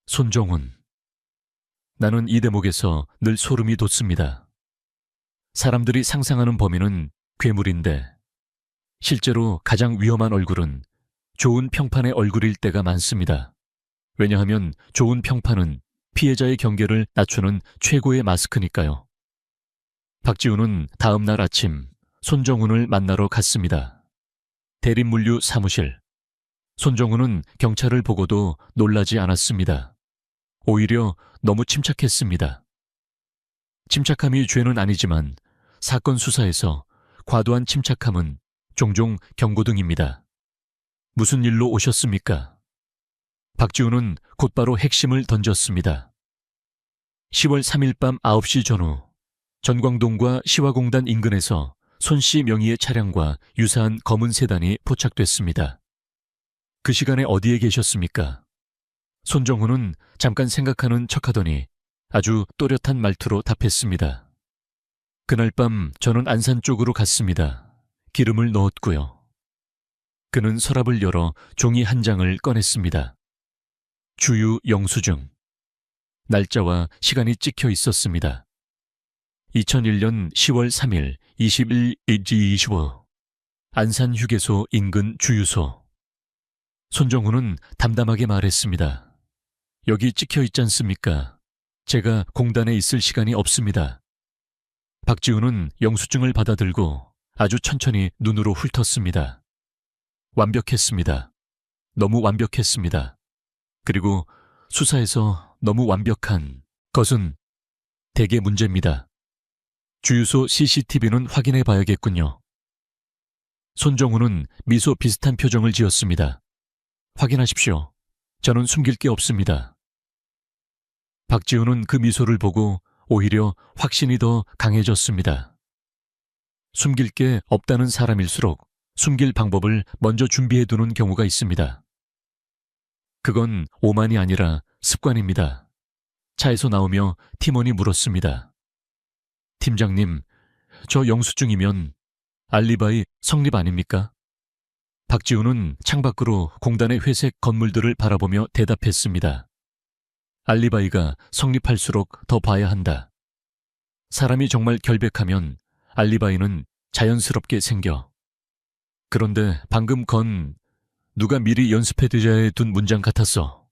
[SPEAKER 1] 손정훈. 나는 이 대목에서 늘 소름이 돋습니다. 사람들이 상상하는 범인은 괴물인데 실제로 가장 위험한 얼굴은 좋은 평판의 얼굴일 때가 많습니다. 왜냐하면 좋은 평판은 피해자의 경계를 낮추는 최고의 마스크니까요. 박지훈은 다음 날 아침 손정훈을 만나러 갔습니다. 대림물류 사무실. 손정훈은 경찰을 보고도 놀라지 않았습니다. 오히려 너무 침착했습니다. 침착함이 죄는 아니지만 사건 수사에서 과도한 침착함은 종종 경고등입니다. 무슨 일로 오셨습니까? 박지훈은 곧바로 핵심을 던졌습니다. 10월 3일 밤 9시 전후 전광동과 시화공단 인근에서 손 씨 명의의 차량과 유사한 검은 세단이 포착됐습니다. 그 시간에 어디에 계셨습니까? 손정훈은 잠깐 생각하는 척하더니 아주 또렷한 말투로 답했습니다. 그날 밤 저는 안산 쪽으로 갔습니다. 기름을 넣었고요. 그는 서랍을 열어 종이 한 장을 꺼냈습니다. 주유 영수증. 날짜와 시간이 찍혀 있었습니다. 2001년 10월 3일 21일 25. 안산 휴게소 인근 주유소. 손정훈은 담담하게 말했습니다. 여기 찍혀 있지 않습니까? 제가 공단에 있을 시간이 없습니다. 박지훈은 영수증을 받아들고 아주 천천히 눈으로 훑었습니다. 완벽했습니다. 너무 완벽했습니다. 그리고 수사에서 너무 완벽한 것은 대개 문제입니다. 주유소 CCTV는 확인해 봐야겠군요. 손정훈은 미소 비슷한 표정을 지었습니다. 확인하십시오. 저는 숨길 게 없습니다. 박지훈은 그 미소를 보고 오히려 확신이 더 강해졌습니다. 숨길 게 없다는 사람일수록 숨길 방법을 먼저 준비해두는 경우가 있습니다. 그건 오만이 아니라 습관입니다. 차에서 나오며 팀원이 물었습니다. 팀장님, 저 영수증이면 알리바이 성립 아닙니까? 박지훈은 창밖으로 공단의 회색 건물들을 바라보며 대답했습니다. 알리바이가 성립할수록 더 봐야 한다. 사람이 정말 결백하면 알리바이는 자연스럽게 생겨. 그런데 방금 건 누가 미리 연습해두자에 둔 문장 같았어.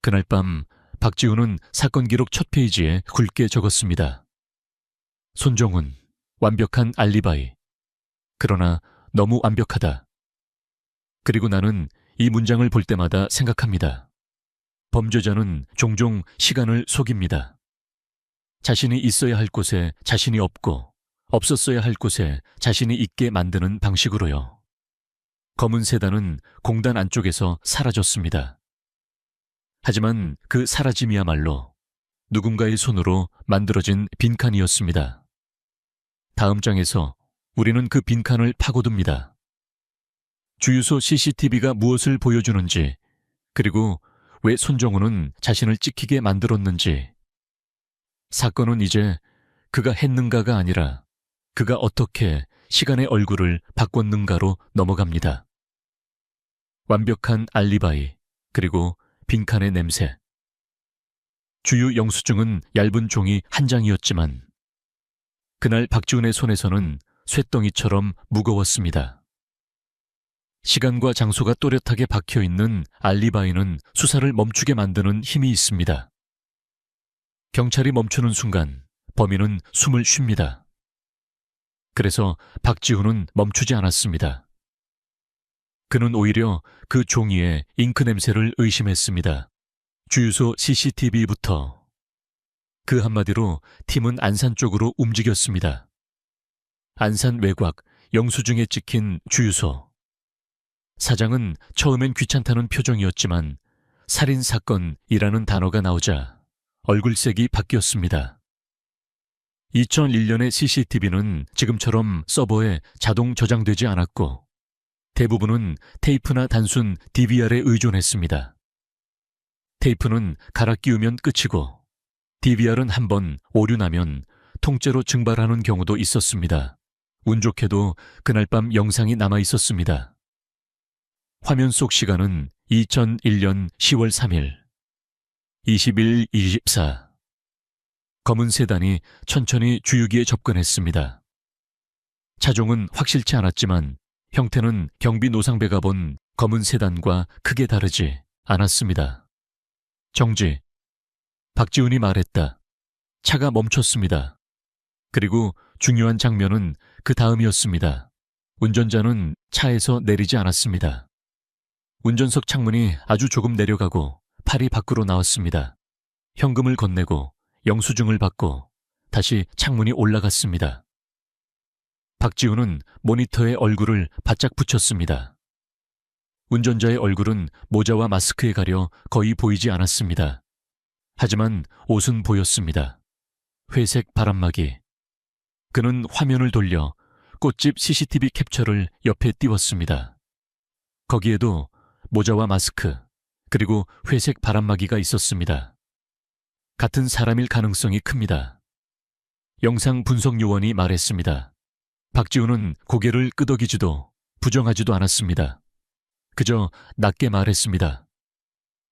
[SPEAKER 1] 그날 밤 박지훈은 사건 기록 첫 페이지에 굵게 적었습니다. 손정훈, 완벽한 알리바이. 그러나 너무 완벽하다. 그리고 나는 이 문장을 볼 때마다 생각합니다. 범죄자는 종종 시간을 속입니다. 자신이 있어야 할 곳에 자신이 없고 없었어야 할 곳에 자신이 있게 만드는 방식으로요. 검은 세단은 공단 안쪽에서 사라졌습니다. 하지만 그 사라짐이야말로 누군가의 손으로 만들어진 빈칸이었습니다. 다음 장에서 우리는 그 빈칸을 파고듭니다. 주유소 CCTV가 무엇을 보여주는지, 그리고 왜 손정훈은 자신을 찍히게 만들었는지. 사건은 이제 그가 했는가가 아니라 그가 어떻게 시간의 얼굴을 바꿨는가로 넘어갑니다. 완벽한 알리바이, 그리고 빈칸의 냄새. 주유 영수증은 얇은 종이 한 장이었지만 그날 박지훈의 손에서는 쇳덩이처럼 무거웠습니다. 시간과 장소가 또렷하게 박혀있는 알리바이는 수사를 멈추게 만드는 힘이 있습니다. 경찰이 멈추는 순간 범인은 숨을 쉽니다. 그래서 박지훈은 멈추지 않았습니다. 그는 오히려 그 종이의 잉크 냄새를 의심했습니다. 주유소 CCTV부터. 그 한마디로 팀은 안산 쪽으로 움직였습니다. 안산 외곽 영수증에 찍힌 주유소. 사장은 처음엔 귀찮다는 표정이었지만 살인사건이라는 단어가 나오자 얼굴색이 바뀌었습니다. 2001년의 CCTV는 지금처럼 서버에 자동 저장되지 않았고 대부분은 테이프나 단순 DVR에 의존했습니다. 테이프는 갈아 끼우면 끝이고 DVR은 한번 오류나면 통째로 증발하는 경우도 있었습니다. 운 좋게도 그날 밤 영상이 남아 있었습니다. 화면 속 시간은 2001년 10월 3일 21, 24. 검은 세단이 천천히 주유기에 접근했습니다. 차종은 확실치 않았지만 형태는 경비 노상배가 본 검은 세단과 크게 다르지 않았습니다. 정지. 박지훈이 말했다. 차가 멈췄습니다. 그리고 중요한 장면은 그 다음이었습니다. 운전자는 차에서 내리지 않았습니다. 운전석 창문이 아주 조금 내려가고 팔이 밖으로 나왔습니다. 현금을 건네고 영수증을 받고 다시 창문이 올라갔습니다. 박지훈은 모니터에 얼굴을 바짝 붙였습니다. 운전자의 얼굴은 모자와 마스크에 가려 거의 보이지 않았습니다. 하지만 옷은 보였습니다. 회색 바람막이. 그는 화면을 돌려 꽃집 CCTV 캡처를 옆에 띄웠습니다. 거기에도 모자와 마스크, 그리고 회색 바람막이가 있었습니다. 같은 사람일 가능성이 큽니다. 영상 분석 요원이 말했습니다. 박지훈은 고개를 끄덕이지도 부정하지도 않았습니다. 그저 낮게 말했습니다.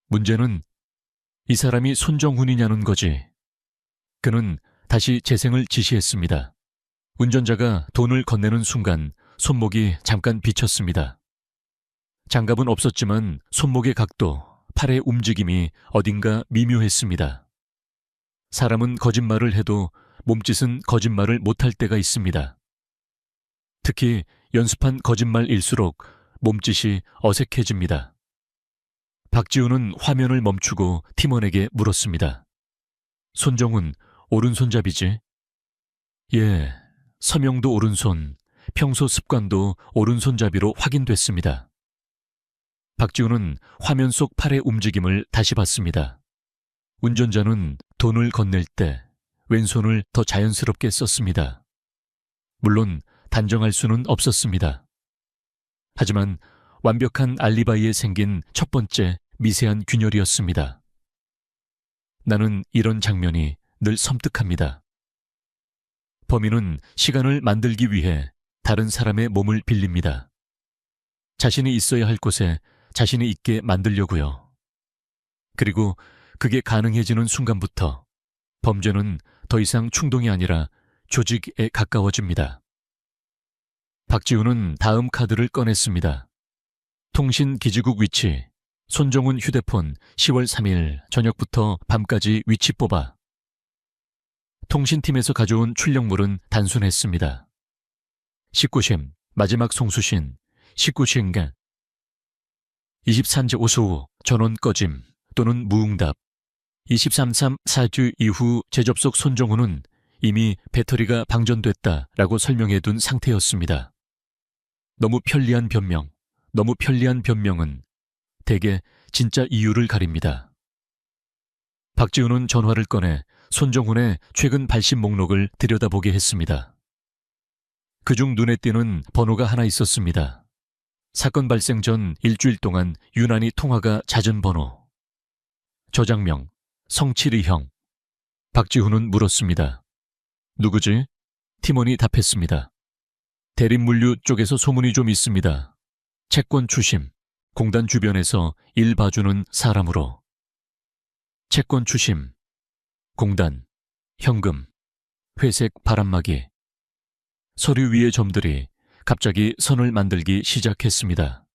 [SPEAKER 1] 문제는 이 사람이 손정훈이냐는 거지. 그는 다시 재생을 지시했습니다. 운전자가 돈을 건네는 순간 손목이 잠깐 비쳤습니다. 장갑은 없었지만 손목의 각도, 팔의 움직임이 어딘가 미묘했습니다. 사람은 거짓말을 해도 몸짓은 거짓말을 못할 때가 있습니다. 특히 연습한 거짓말일수록 몸짓이 어색해집니다. 박지훈은 화면을 멈추고 팀원에게 물었습니다. 손정훈, 오른손잡이지? 예, 서명도 오른손, 평소 습관도 오른손잡이로 확인됐습니다. 박지훈은 화면 속 팔의 움직임을 다시 봤습니다. 운전자는 돈을 건넬 때 왼손을 더 자연스럽게 썼습니다. 물론 단정할 수는 없었습니다. 하지만 완벽한 알리바이에 생긴 첫 번째 미세한 균열이었습니다. 나는 이런 장면이 늘 섬뜩합니다. 범인은 시간을 만들기 위해 다른 사람의 몸을 빌립니다. 자신이 있어야 할 곳에 자신이 있게 만들려고요. 그리고 그게 가능해지는 순간부터 범죄는 더 이상 충동이 아니라 조직에 가까워집니다. 박지훈은 다음 카드를 꺼냈습니다. 통신기지국 위치, 손정훈 휴대폰 10월 3일 저녁부터 밤까지 위치 뽑아. 통신팀에서 가져온 출력물은 단순했습니다. 19심, 마지막 송수신, 19시인가 23제 오수 전원 꺼짐 또는 무응답 23.3 4주 이후 재접속 손정훈은 이미 배터리가 방전됐다라고 설명해둔 상태였습니다. 너무 편리한 변명은 대개 진짜 이유를 가립니다. 박지훈은 전화를 꺼내 손정훈의 최근 발신 목록을 들여다보게 했습니다. 그중 눈에 띄는 번호가 하나 있었습니다. 사건 발생 전 일주일 동안 유난히 통화가 잦은 번호. 저장명 성칠이형. 박지훈은 물었습니다. 누구지? 팀원이 답했습니다. 대림물류 쪽에서 소문이 좀 있습니다. 채권 추심, 공단 주변에서 일 봐주는 사람으로. 채권 추심, 공단, 현금, 회색 바람막이. 서류 위의 점들이 갑자기 선을 만들기 시작했습니다.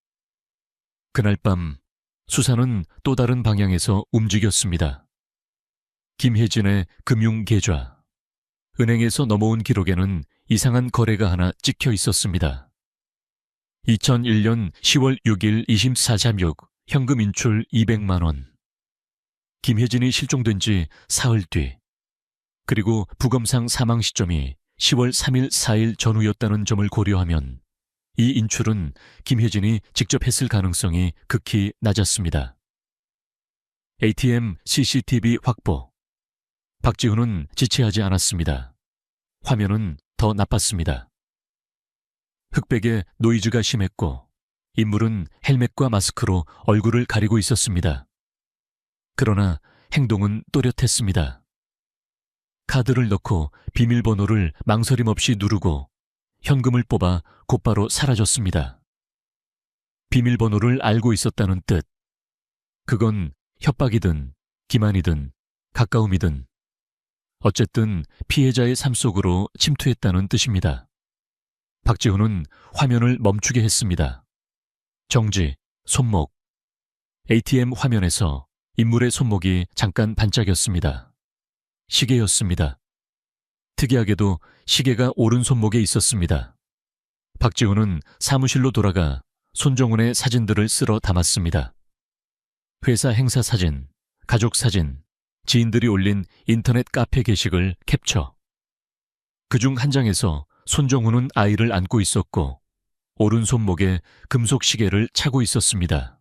[SPEAKER 1] 그날 밤 수사는 또 다른 방향에서 움직였습니다. 김혜진의 금융계좌. 은행에서 넘어온 기록에는 이상한 거래가 하나 찍혀 있었습니다. 2001년 10월 6일 24.6 현금 인출 200만 원. 김혜진이 실종된 지 사흘 뒤, 그리고 부검상 사망 시점이 10월 3일 4일 전후였다는 점을 고려하면 이 인출은 김혜진이 직접 했을 가능성이 극히 낮았습니다. ATM CCTV 확보. 박지훈은 지체하지 않았습니다. 화면은 더 나빴습니다. 흑백에 노이즈가 심했고 인물은 헬멧과 마스크로 얼굴을 가리고 있었습니다. 그러나 행동은 또렷했습니다. 카드를 넣고 비밀번호를 망설임 없이 누르고 현금을 뽑아 곧바로 사라졌습니다. 비밀번호를 알고 있었다는 뜻. 그건 협박이든 기만이든 가까움이든 어쨌든 피해자의 삶 속으로 침투했다는 뜻입니다. 박지훈은 화면을 멈추게 했습니다. 정지, 손목. ATM 화면에서 인물의 손목이 잠깐 반짝였습니다. 시계였습니다. 특이하게도 시계가 오른손목에 있었습니다. 박지훈은 사무실로 돌아가 손정훈의 사진들을 쓸어 담았습니다. 회사 행사 사진, 가족 사진, 지인들이 올린 인터넷 카페 게시글 캡처. 그중 한 장에서 손정훈은 아이를 안고 있었고 오른손목에 금속 시계를 차고 있었습니다.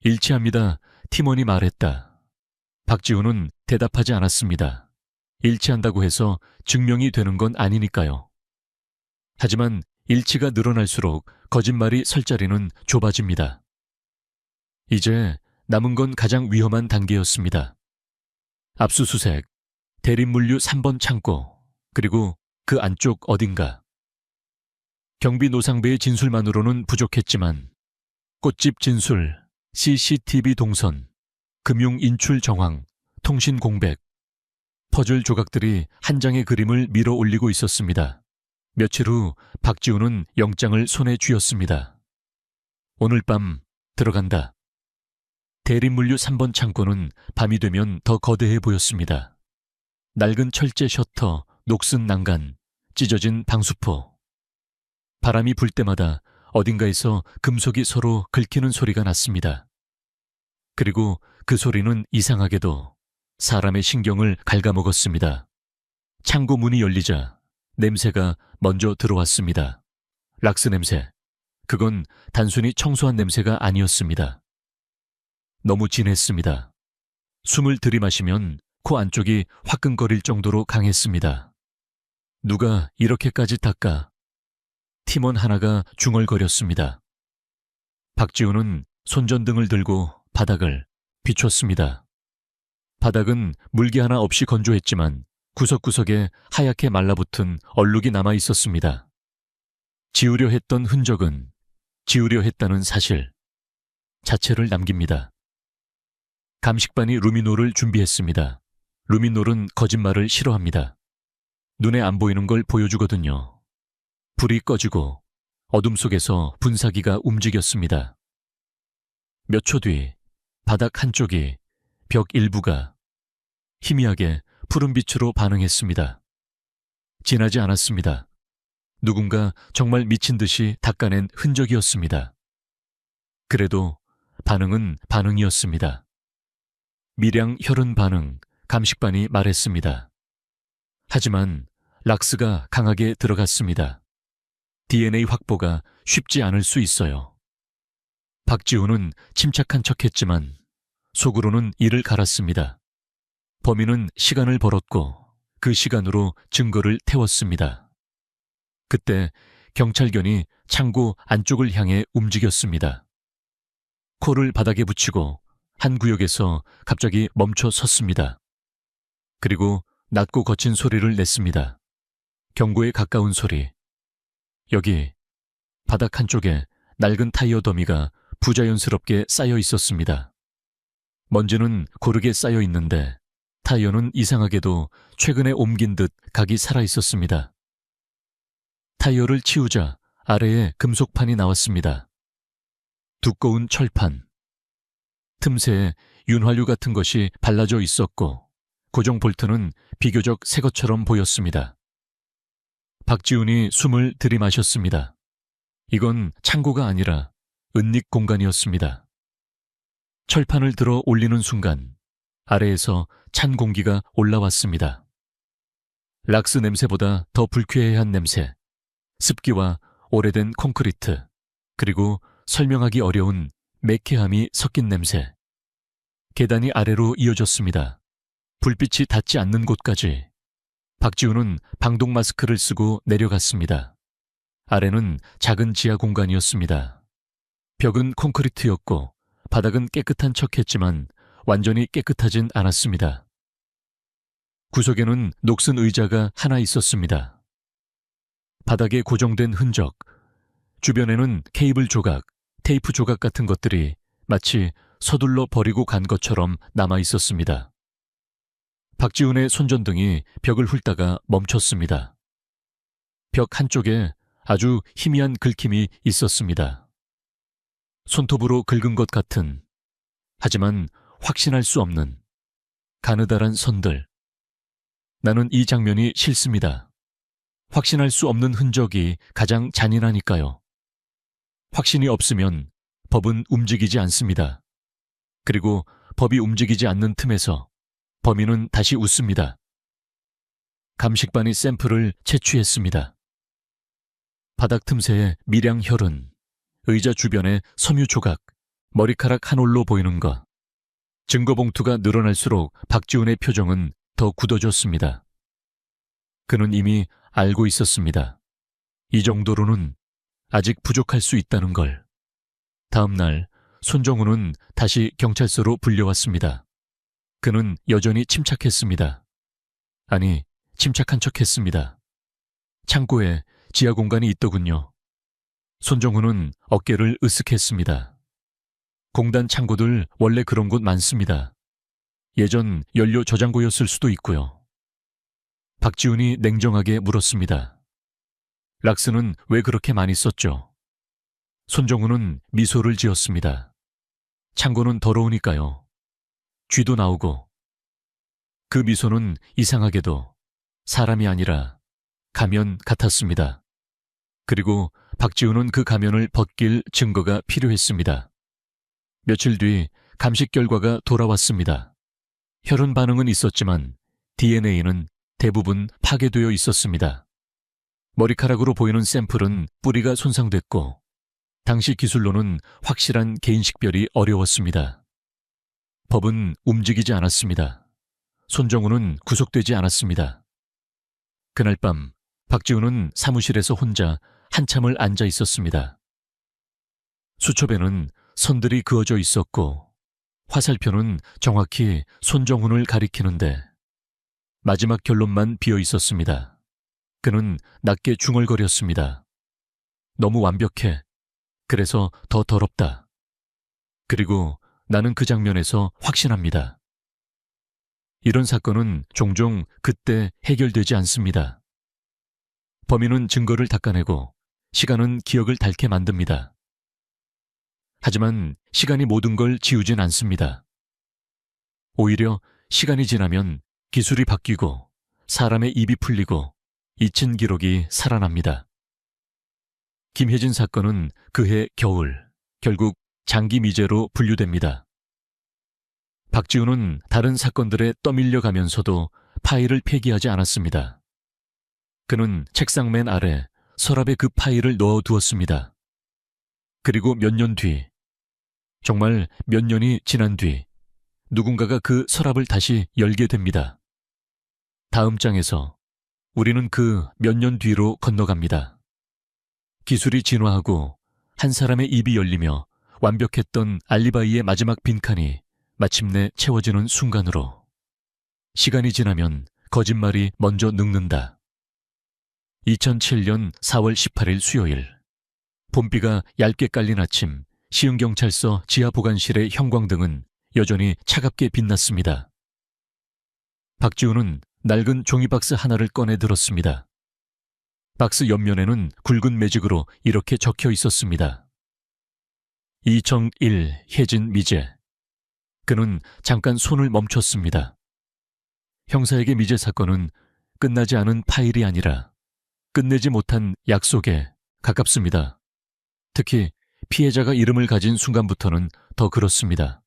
[SPEAKER 1] 일치합니다. 팀원이 말했다. 박지훈은 대답하지 않았습니다. 일치한다고 해서 증명이 되는 건 아니니까요. 하지만 일치가 늘어날수록 거짓말이 설 자리는 좁아집니다. 이제 남은 건 가장 위험한 단계였습니다. 압수수색, 대림물류 3번 창고, 그리고 그 안쪽 어딘가. 경비 노상배의 진술만으로는 부족했지만 꽃집 진술, CCTV 동선, 금융 인출 정황, 통신 공백, 퍼즐 조각들이 한 장의 그림을 밀어 올리고 있었습니다. 며칠 후 박지훈은 영장을 손에 쥐었습니다. 오늘 밤 들어간다. 대림물류 3번 창고는 밤이 되면 더 거대해 보였습니다. 낡은 철제 셔터, 녹슨 난간, 찢어진 방수포. 바람이 불 때마다 어딘가에서 금속이 서로 긁히는 소리가 났습니다. 그리고 그 소리는 이상하게도 사람의 신경을 갉아먹었습니다. 창고 문이 열리자 냄새가 먼저 들어왔습니다. 락스 냄새. 그건 단순히 청소한 냄새가 아니었습니다. 너무 진했습니다. 숨을 들이마시면 코 안쪽이 화끈거릴 정도로 강했습니다. 누가 이렇게까지 닦아? 팀원 하나가 중얼거렸습니다. 박지훈은 손전등을 들고 바닥을 비췄습니다. 바닥은 물기 하나 없이 건조했지만 구석구석에 하얗게 말라붙은 얼룩이 남아 있었습니다. 지우려 했던 흔적은 지우려 했다는 사실 자체를 남깁니다. 감식반이 루미놀을 준비했습니다. 루미놀은 거짓말을 싫어합니다. 눈에 안 보이는 걸 보여주거든요. 불이 꺼지고 어둠 속에서 분사기가 움직였습니다. 몇 초 뒤 바닥 한쪽이, 벽 일부가 희미하게 푸른 빛으로 반응했습니다. 진하지 않았습니다. 누군가 정말 미친 듯이 닦아낸 흔적이었습니다. 그래도 반응은 반응이었습니다. 미량 혈흔 반응, 감식반이 말했습니다. 하지만 락스가 강하게 들어갔습니다. DNA 확보가 쉽지 않을 수 있어요. 박지훈은 침착한 척했지만 속으로는 이를 갈았습니다. 범인은 시간을 벌었고 그 시간으로 증거를 태웠습니다. 그때 경찰견이 창고 안쪽을 향해 움직였습니다. 코를 바닥에 붙이고 한 구역에서 갑자기 멈춰 섰습니다. 그리고 낮고 거친 소리를 냈습니다. 경고에 가까운 소리. 여기 바닥 한쪽에 낡은 타이어 더미가 부자연스럽게 쌓여 있었습니다. 먼지는 고르게 쌓여 있는데 타이어는 이상하게도 최근에 옮긴 듯 각이 살아 있었습니다. 타이어를 치우자 아래에 금속판이 나왔습니다. 두꺼운 철판. 틈새에 윤활유 같은 것이 발라져 있었고 고정 볼트는 비교적 새 것처럼 보였습니다. 박지훈이 숨을 들이마셨습니다. 이건 창고가 아니라 은닉 공간이었습니다. 철판을 들어 올리는 순간 아래에서 찬 공기가 올라왔습니다. 락스 냄새보다 더 불쾌해한 냄새, 습기와 오래된 콘크리트, 그리고 설명하기 어려운 매캐함이 섞인 냄새. 계단이 아래로 이어졌습니다. 불빛이 닿지 않는 곳까지. 박지훈은 방독 마스크를 쓰고 내려갔습니다. 아래는 작은 지하 공간이었습니다. 벽은 콘크리트였고 바닥은 깨끗한 척했지만 완전히 깨끗하진 않았습니다. 구석에는 녹슨 의자가 하나 있었습니다. 바닥에 고정된 흔적, 주변에는 케이블 조각, 테이프 조각 같은 것들이 마치 서둘러 버리고 간 것처럼 남아 있었습니다. 박지훈의 손전등이 벽을 훑다가 멈췄습니다. 벽 한쪽에 아주 희미한 긁힘이 있었습니다. 손톱으로 긁은 것 같은, 하지만 확신할 수 없는 가느다란 선들. 나는 이 장면이 싫습니다. 확신할 수 없는 흔적이 가장 잔인하니까요. 확신이 없으면 법은 움직이지 않습니다. 그리고 법이 움직이지 않는 틈에서 범인은 다시 웃습니다. 감식반이 샘플을 채취했습니다. 바닥 틈새에 미량 혈흔, 의자 주변에 섬유 조각, 머리카락 한 올로 보이는 것. 증거 봉투가 늘어날수록 박지훈의 표정은 더 굳어졌습니다. 그는 이미 알고 있었습니다. 이 정도로는 아직 부족할 수 있다는 걸. 다음 날 손정훈은 다시 경찰서로 불려왔습니다. 그는 여전히 침착했습니다. 아니, 침착한 척했습니다. 창고에 지하 공간이 있더군요. 손정훈은 어깨를 으쓱했습니다. 공단 창고들 원래 그런 곳 많습니다. 예전 연료 저장고였을 수도 있고요. 박지훈이 냉정하게 물었습니다. 락스는 왜 그렇게 많이 썼죠? 손정훈은 미소를 지었습니다. 창고는 더러우니까요. 쥐도 나오고. 그 미소는 이상하게도 사람이 아니라 가면 같았습니다. 그리고 박지훈은 그 가면을 벗길 증거가 필요했습니다. 며칠 뒤 감식 결과가 돌아왔습니다. 혈흔 반응은 있었지만 DNA는 대부분 파괴되어 있었습니다. 머리카락으로 보이는 샘플은 뿌리가 손상됐고 당시 기술로는 확실한 개인식별이 어려웠습니다. 법은 움직이지 않았습니다. 손정훈은 구속되지 않았습니다. 그날 밤 박지훈은 사무실에서 혼자 한참을 앉아 있었습니다. 수첩에는 선들이 그어져 있었고 화살표는 정확히 손정훈을 가리키는데 마지막 결론만 비어 있었습니다. 그는 낮게 중얼거렸습니다. 너무 완벽해. 그래서 더 더럽다. 그리고 나는 그 장면에서 확신합니다. 이런 사건은 종종 그때 해결되지 않습니다. 범인은 증거를 닦아내고 시간은 기억을 닳게 만듭니다. 하지만 시간이 모든 걸 지우진 않습니다. 오히려 시간이 지나면 기술이 바뀌고 사람의 입이 풀리고 잊힌 기록이 살아납니다. 김혜진 사건은 그해 겨울 결국 장기 미제로 분류됩니다. 박지훈은 다른 사건들에 떠밀려 가면서도 파일을 폐기하지 않았습니다. 그는 책상 맨 아래 서랍에 그 파일을 넣어두었습니다. 그리고 몇 년 뒤, 정말 몇 년이 지난 뒤 누군가가 그 서랍을 다시 열게 됩니다. 다음 장에서 우리는 그 몇 년 뒤로 건너갑니다. 기술이 진화하고 한 사람의 입이 열리며 완벽했던 알리바이의 마지막 빈칸이 마침내 채워지는 순간으로. 시간이 지나면 거짓말이 먼저 늙는다. 2007년 4월 18일 수요일. 봄비가 얇게 깔린 아침, 시흥경찰서 지하보관실의 형광등은 여전히 차갑게 빛났습니다. 박지훈은 낡은 종이박스 하나를 꺼내 들었습니다. 박스 옆면에는 굵은 매직으로 이렇게 적혀 있었습니다. 이정일, 혜진, 미제. 그는 잠깐 손을 멈췄습니다. 형사에게 미제 사건은 끝나지 않은 파일이 아니라 끝내지 못한 약속에 가깝습니다. 특히 피해자가 이름을 가진 순간부터는 더 그렇습니다.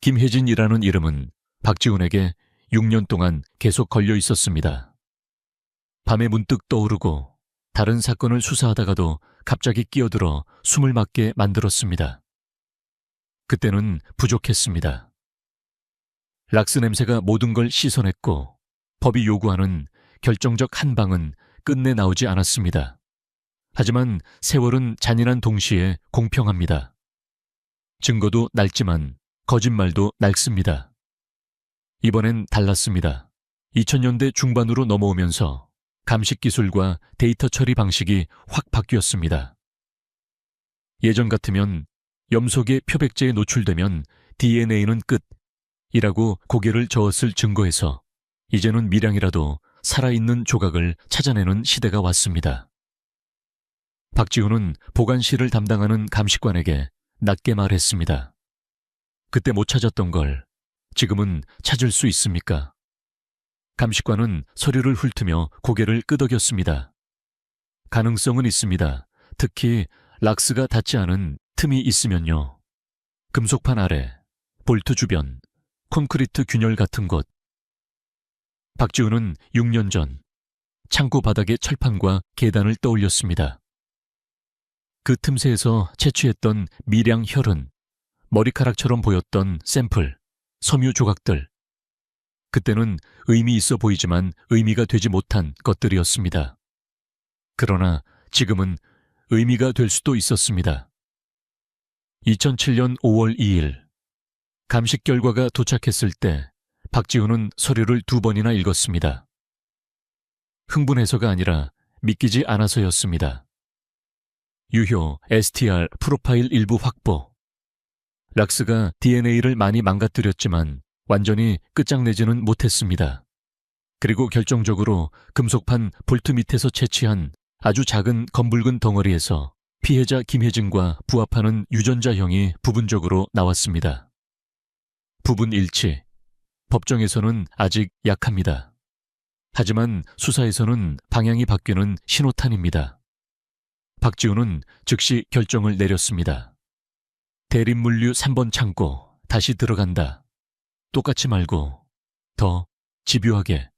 [SPEAKER 1] 김혜진이라는 이름은 박지훈에게 6년 동안 계속 걸려 있었습니다. 밤에 문득 떠오르고 다른 사건을 수사하다가도 갑자기 끼어들어 숨을 막게 만들었습니다. 그때는 부족했습니다. 락스 냄새가 모든 걸 씻어냈고 법이 요구하는 결정적 한 방은 끝내 나오지 않았습니다. 하지만 세월은 잔인한 동시에 공평합니다. 증거도 낡지만 거짓말도 낡습니다. 이번엔 달랐습니다. 2000년대 중반으로 넘어오면서 감식 기술과 데이터 처리 방식이 확 바뀌었습니다. 예전 같으면 염소계 표백제에 노출되면 DNA는 끝이라고 고개를 저었을 증거에서 이제는 미량이라도 살아있는 조각을 찾아내는 시대가 왔습니다. 박지훈은 보관실을 담당하는 감식관에게 낮게 말했습니다. 그때 못 찾았던 걸 지금은 찾을 수 있습니까? 감식관은 서류를 훑으며 고개를 끄덕였습니다. 가능성은 있습니다. 특히 락스가 닿지 않은 틈이 있으면요. 금속판 아래, 볼트 주변, 콘크리트 균열 같은 곳. 박지훈은 6년 전 창고 바닥의 철판과 계단을 떠올렸습니다. 그 틈새에서 채취했던 미량 혈흔, 머리카락처럼 보였던 샘플, 섬유 조각들. 그때는 의미 있어 보이지만 의미가 되지 못한 것들이었습니다. 그러나 지금은 의미가 될 수도 있었습니다. 2007년 5월 2일 감식 결과가 도착했을 때 박지훈은 서류를 2번이나 읽었습니다. 흥분해서가 아니라 믿기지 않아서였습니다. 유효 STR 프로파일 일부 확보. 락스가 DNA를 많이 망가뜨렸지만 완전히 끝장내지는 못했습니다. 그리고 결정적으로 금속판 볼트 밑에서 채취한 아주 작은 검붉은 덩어리에서 피해자 김혜진과 부합하는 유전자형이 부분적으로 나왔습니다. 부분 일치. 법정에서는 아직 약합니다. 하지만 수사에서는 방향이 바뀌는 신호탄입니다. 박지훈은 즉시 결정을 내렸습니다. 대림물류 3번 창고 다시 들어간다. 똑같이 말고 더 집요하게.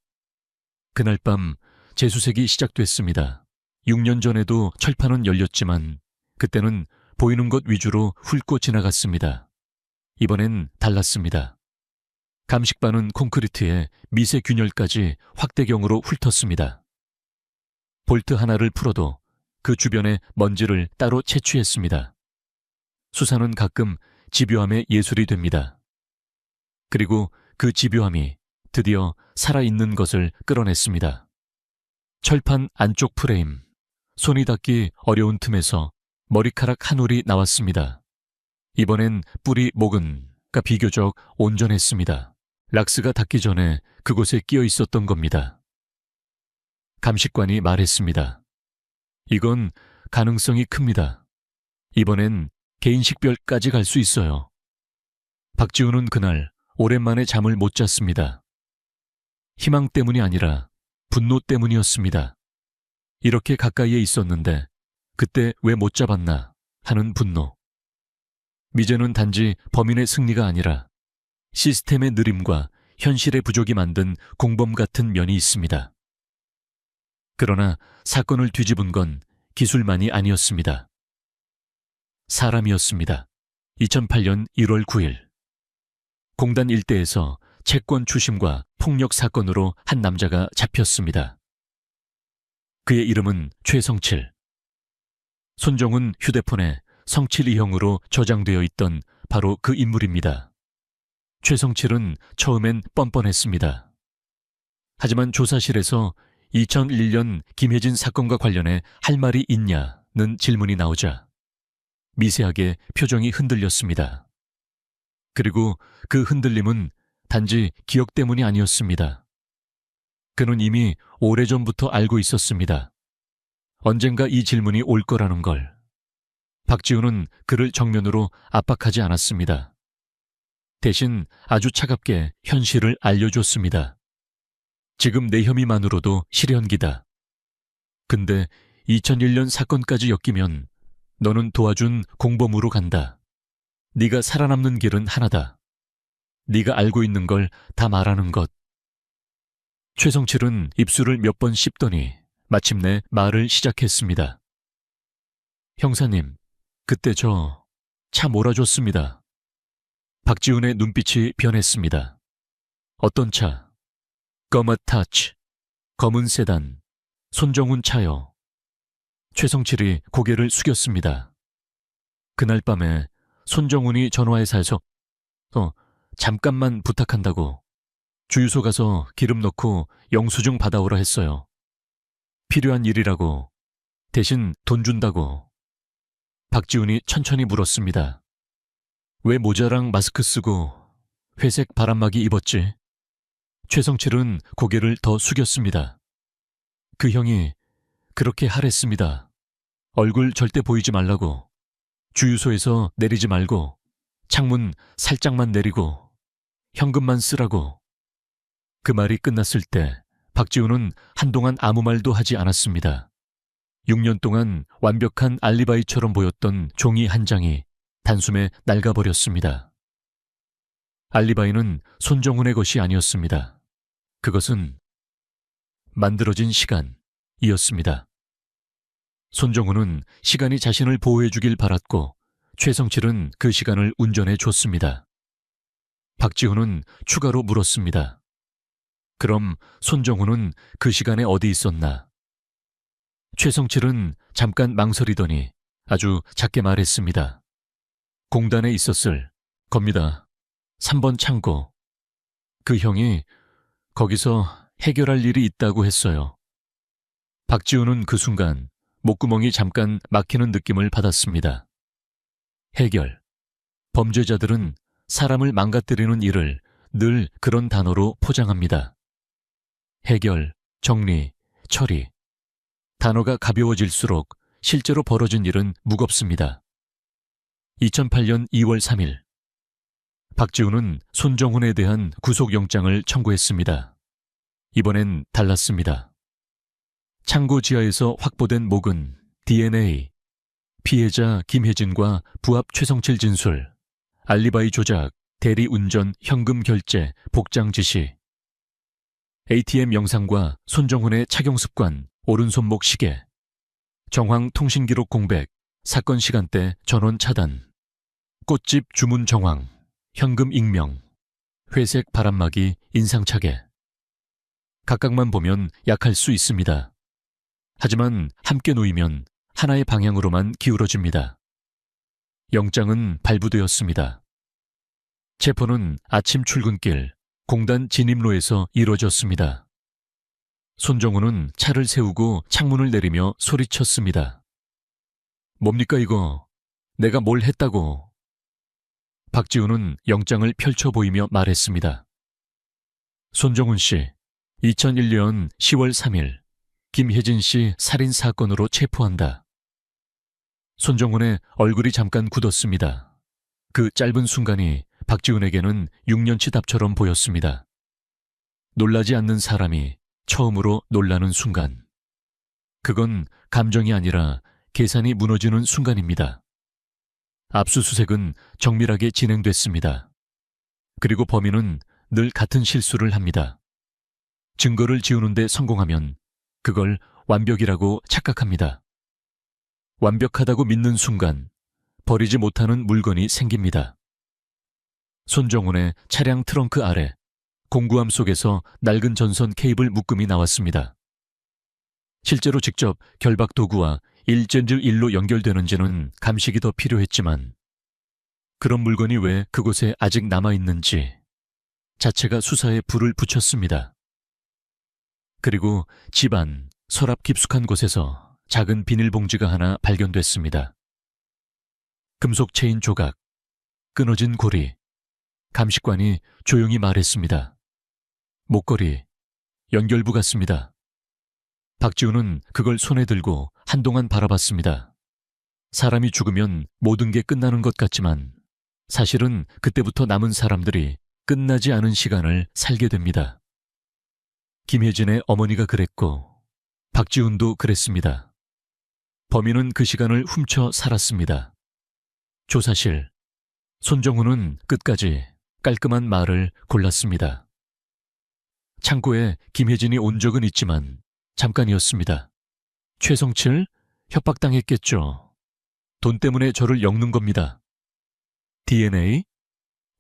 [SPEAKER 1] 그날 밤 재수색이 시작됐습니다. 6년 전에도 철판은 열렸지만 그때는 보이는 것 위주로 훑고 지나갔습니다. 이번엔 달랐습니다. 감식반은 콘크리트에 미세 균열까지 확대경으로 훑었습니다. 볼트 하나를 풀어도 그 주변의 먼지를 따로 채취했습니다. 수사는 가끔 집요함의 예술이 됩니다. 그리고 그 집요함이 드디어 살아있는 것을 끌어냈습니다. 철판 안쪽 프레임, 손이 닿기 어려운 틈에서 머리카락 한 올이 나왔습니다. 이번엔 뿌리 목은가 비교적 온전했습니다. 락스가 닿기 전에 그곳에 끼어 있었던 겁니다. 감식관이 말했습니다. 이건 가능성이 큽니다. 이번엔 개인식별까지 갈 수 있어요. 박지훈은 그날 오랜만에 잠을 못 잤습니다. 희망 때문이 아니라 분노 때문이었습니다. 이렇게 가까이에 있었는데 그때 왜 못 잡았나 하는 분노. 미제는 단지 범인의 승리가 아니라 시스템의 느림과 현실의 부족이 만든 공범 같은 면이 있습니다. 그러나 사건을 뒤집은 건 기술만이 아니었습니다. 사람이었습니다. 2008년 1월 9일. 공단 일대에서 채권 추심과 폭력 사건으로 한 남자가 잡혔습니다. 그의 이름은 최성칠. 손정훈 휴대폰에 성칠이형으로 저장되어 있던 바로 그 인물입니다. 최성칠은 처음엔 뻔뻔했습니다. 하지만 조사실에서 2001년 김혜진 사건과 관련해 할 말이 있냐는 질문이 나오자 미세하게 표정이 흔들렸습니다. 그리고 그 흔들림은 단지 기억 때문이 아니었습니다. 그는 이미 오래전부터 알고 있었습니다. 언젠가 이 질문이 올 거라는 걸. 박지훈은 그를 정면으로 압박하지 않았습니다. 대신 아주 차갑게 현실을 알려줬습니다. 지금 내 혐의만으로도 실현기다. 근데 2001년 사건까지 엮이면 너는 도와준 공범으로 간다. 네가 살아남는 길은 하나다. 네가 알고 있는 걸 다 말하는 것. 최성칠은 입술을 몇 번 씹더니 마침내 말을 시작했습니다. 형사님, 그때 저 차 몰아줬습니다. 박지훈의 눈빛이 변했습니다. 어떤 차? 검은타치, 검은 세단, 손정훈 차요. 최성칠이 고개를 숙였습니다. 그날 밤에 손정훈이 전화회사에서 잠깐만 부탁한다고 주유소 가서 기름 넣고 영수증 받아오라 했어요. 필요한 일이라고. 대신 돈 준다고. 박지훈이 천천히 물었습니다. 왜 모자랑 마스크 쓰고 회색 바람막이 입었지? 최성칠은 고개를 더 숙였습니다. 그 형이 그렇게 하랬습니다. 얼굴 절대 보이지 말라고. 주유소에서 내리지 말고 창문 살짝만 내리고 현금만 쓰라고. 그 말이 끝났을 때 박지훈은 한동안 아무 말도 하지 않았습니다. 6년 동안 완벽한 알리바이처럼 보였던 종이 한 장이 단숨에 낡아버렸습니다. 알리바이는 손정훈의 것이 아니었습니다. 그것은 만들어진 시간이었습니다. 손정훈은 시간이 자신을 보호해주길 바랐고 최성칠은 그 시간을 운전해 줬습니다. 박지훈은 추가로 물었습니다. 그럼 손정훈은 그 시간에 어디 있었나? 최성칠은 잠깐 망설이더니 아주 작게 말했습니다. 공단에 있었을 겁니다. 3번 창고. 그 형이 거기서 해결할 일이 있다고 했어요. 박지훈은 그 순간 목구멍이 잠깐 막히는 느낌을 받았습니다. 해결. 범죄자들은 사람을 망가뜨리는 일을 늘 그런 단어로 포장합니다. 해결, 정리, 처리. 단어가 가벼워질수록 실제로 벌어진 일은 무겁습니다. 2008년 2월 3일. 박지훈은 손정훈에 대한 구속영장을 청구했습니다. 이번엔 달랐습니다. 창고 지하에서 확보된 목은 DNA, 피해자 김혜진과 부합 최성칠 진술, 알리바이 조작, 대리운전, 현금 결제, 복장 지시, ATM 영상과 손정훈의 착용 습관, 오른손목 시계, 정황 통신 기록 공백, 사건 시간대 전원 차단, 꽃집 주문 정황, 현금 익명, 회색 바람막이 인상착에. 각각만 보면 약할 수 있습니다. 하지만 함께 놓이면 하나의 방향으로만 기울어집니다. 영장은 발부되었습니다. 체포는 아침 출근길 공단 진입로에서 이루어졌습니다. 손정훈은 차를 세우고 창문을 내리며 소리쳤습니다. 뭡니까 이거? 내가 뭘 했다고? 박지훈은 영장을 펼쳐 보이며 말했습니다. 손정훈 씨, 2001년 10월 3일 김혜진 씨 살인 사건으로 체포한다. 손정훈의 얼굴이 잠깐 굳었습니다. 그 짧은 순간이 박지훈에게는 6년치 답처럼 보였습니다. 놀라지 않는 사람이 처음으로 놀라는 순간. 그건 감정이 아니라 계산이 무너지는 순간입니다. 압수수색은 정밀하게 진행됐습니다. 그리고 범인은 늘 같은 실수를 합니다. 증거를 지우는 데 성공하면 그걸 완벽이라고 착각합니다. 완벽하다고 믿는 순간 버리지 못하는 물건이 생깁니다. 손정훈의 차량 트렁크 아래 공구함 속에서 낡은 전선 케이블 묶음이 나왔습니다. 실제로 직접 결박 도구와 일전질 일로 연결되는지는 감식이 더 필요했지만 그런 물건이 왜 그곳에 아직 남아있는지 자체가 수사에 불을 붙였습니다. 그리고 집안, 서랍 깊숙한 곳에서 작은 비닐봉지가 하나 발견됐습니다. 금속 체인 조각, 끊어진 고리, 감식관이 조용히 말했습니다. 목걸이, 연결부 같습니다. 박지훈은 그걸 손에 들고 한동안 바라봤습니다. 사람이 죽으면 모든 게 끝나는 것 같지만 사실은 그때부터 남은 사람들이 끝나지 않은 시간을 살게 됩니다. 김혜진의 어머니가 그랬고 박지훈도 그랬습니다. 범인은 그 시간을 훔쳐 살았습니다. 조사실, 손정훈은 끝까지 깔끔한 말을 골랐습니다. 창고에 김혜진이 온 적은 있지만 잠깐이었습니다. 최성칠, 협박당했겠죠. 돈 때문에 저를 엮는 겁니다. DNA?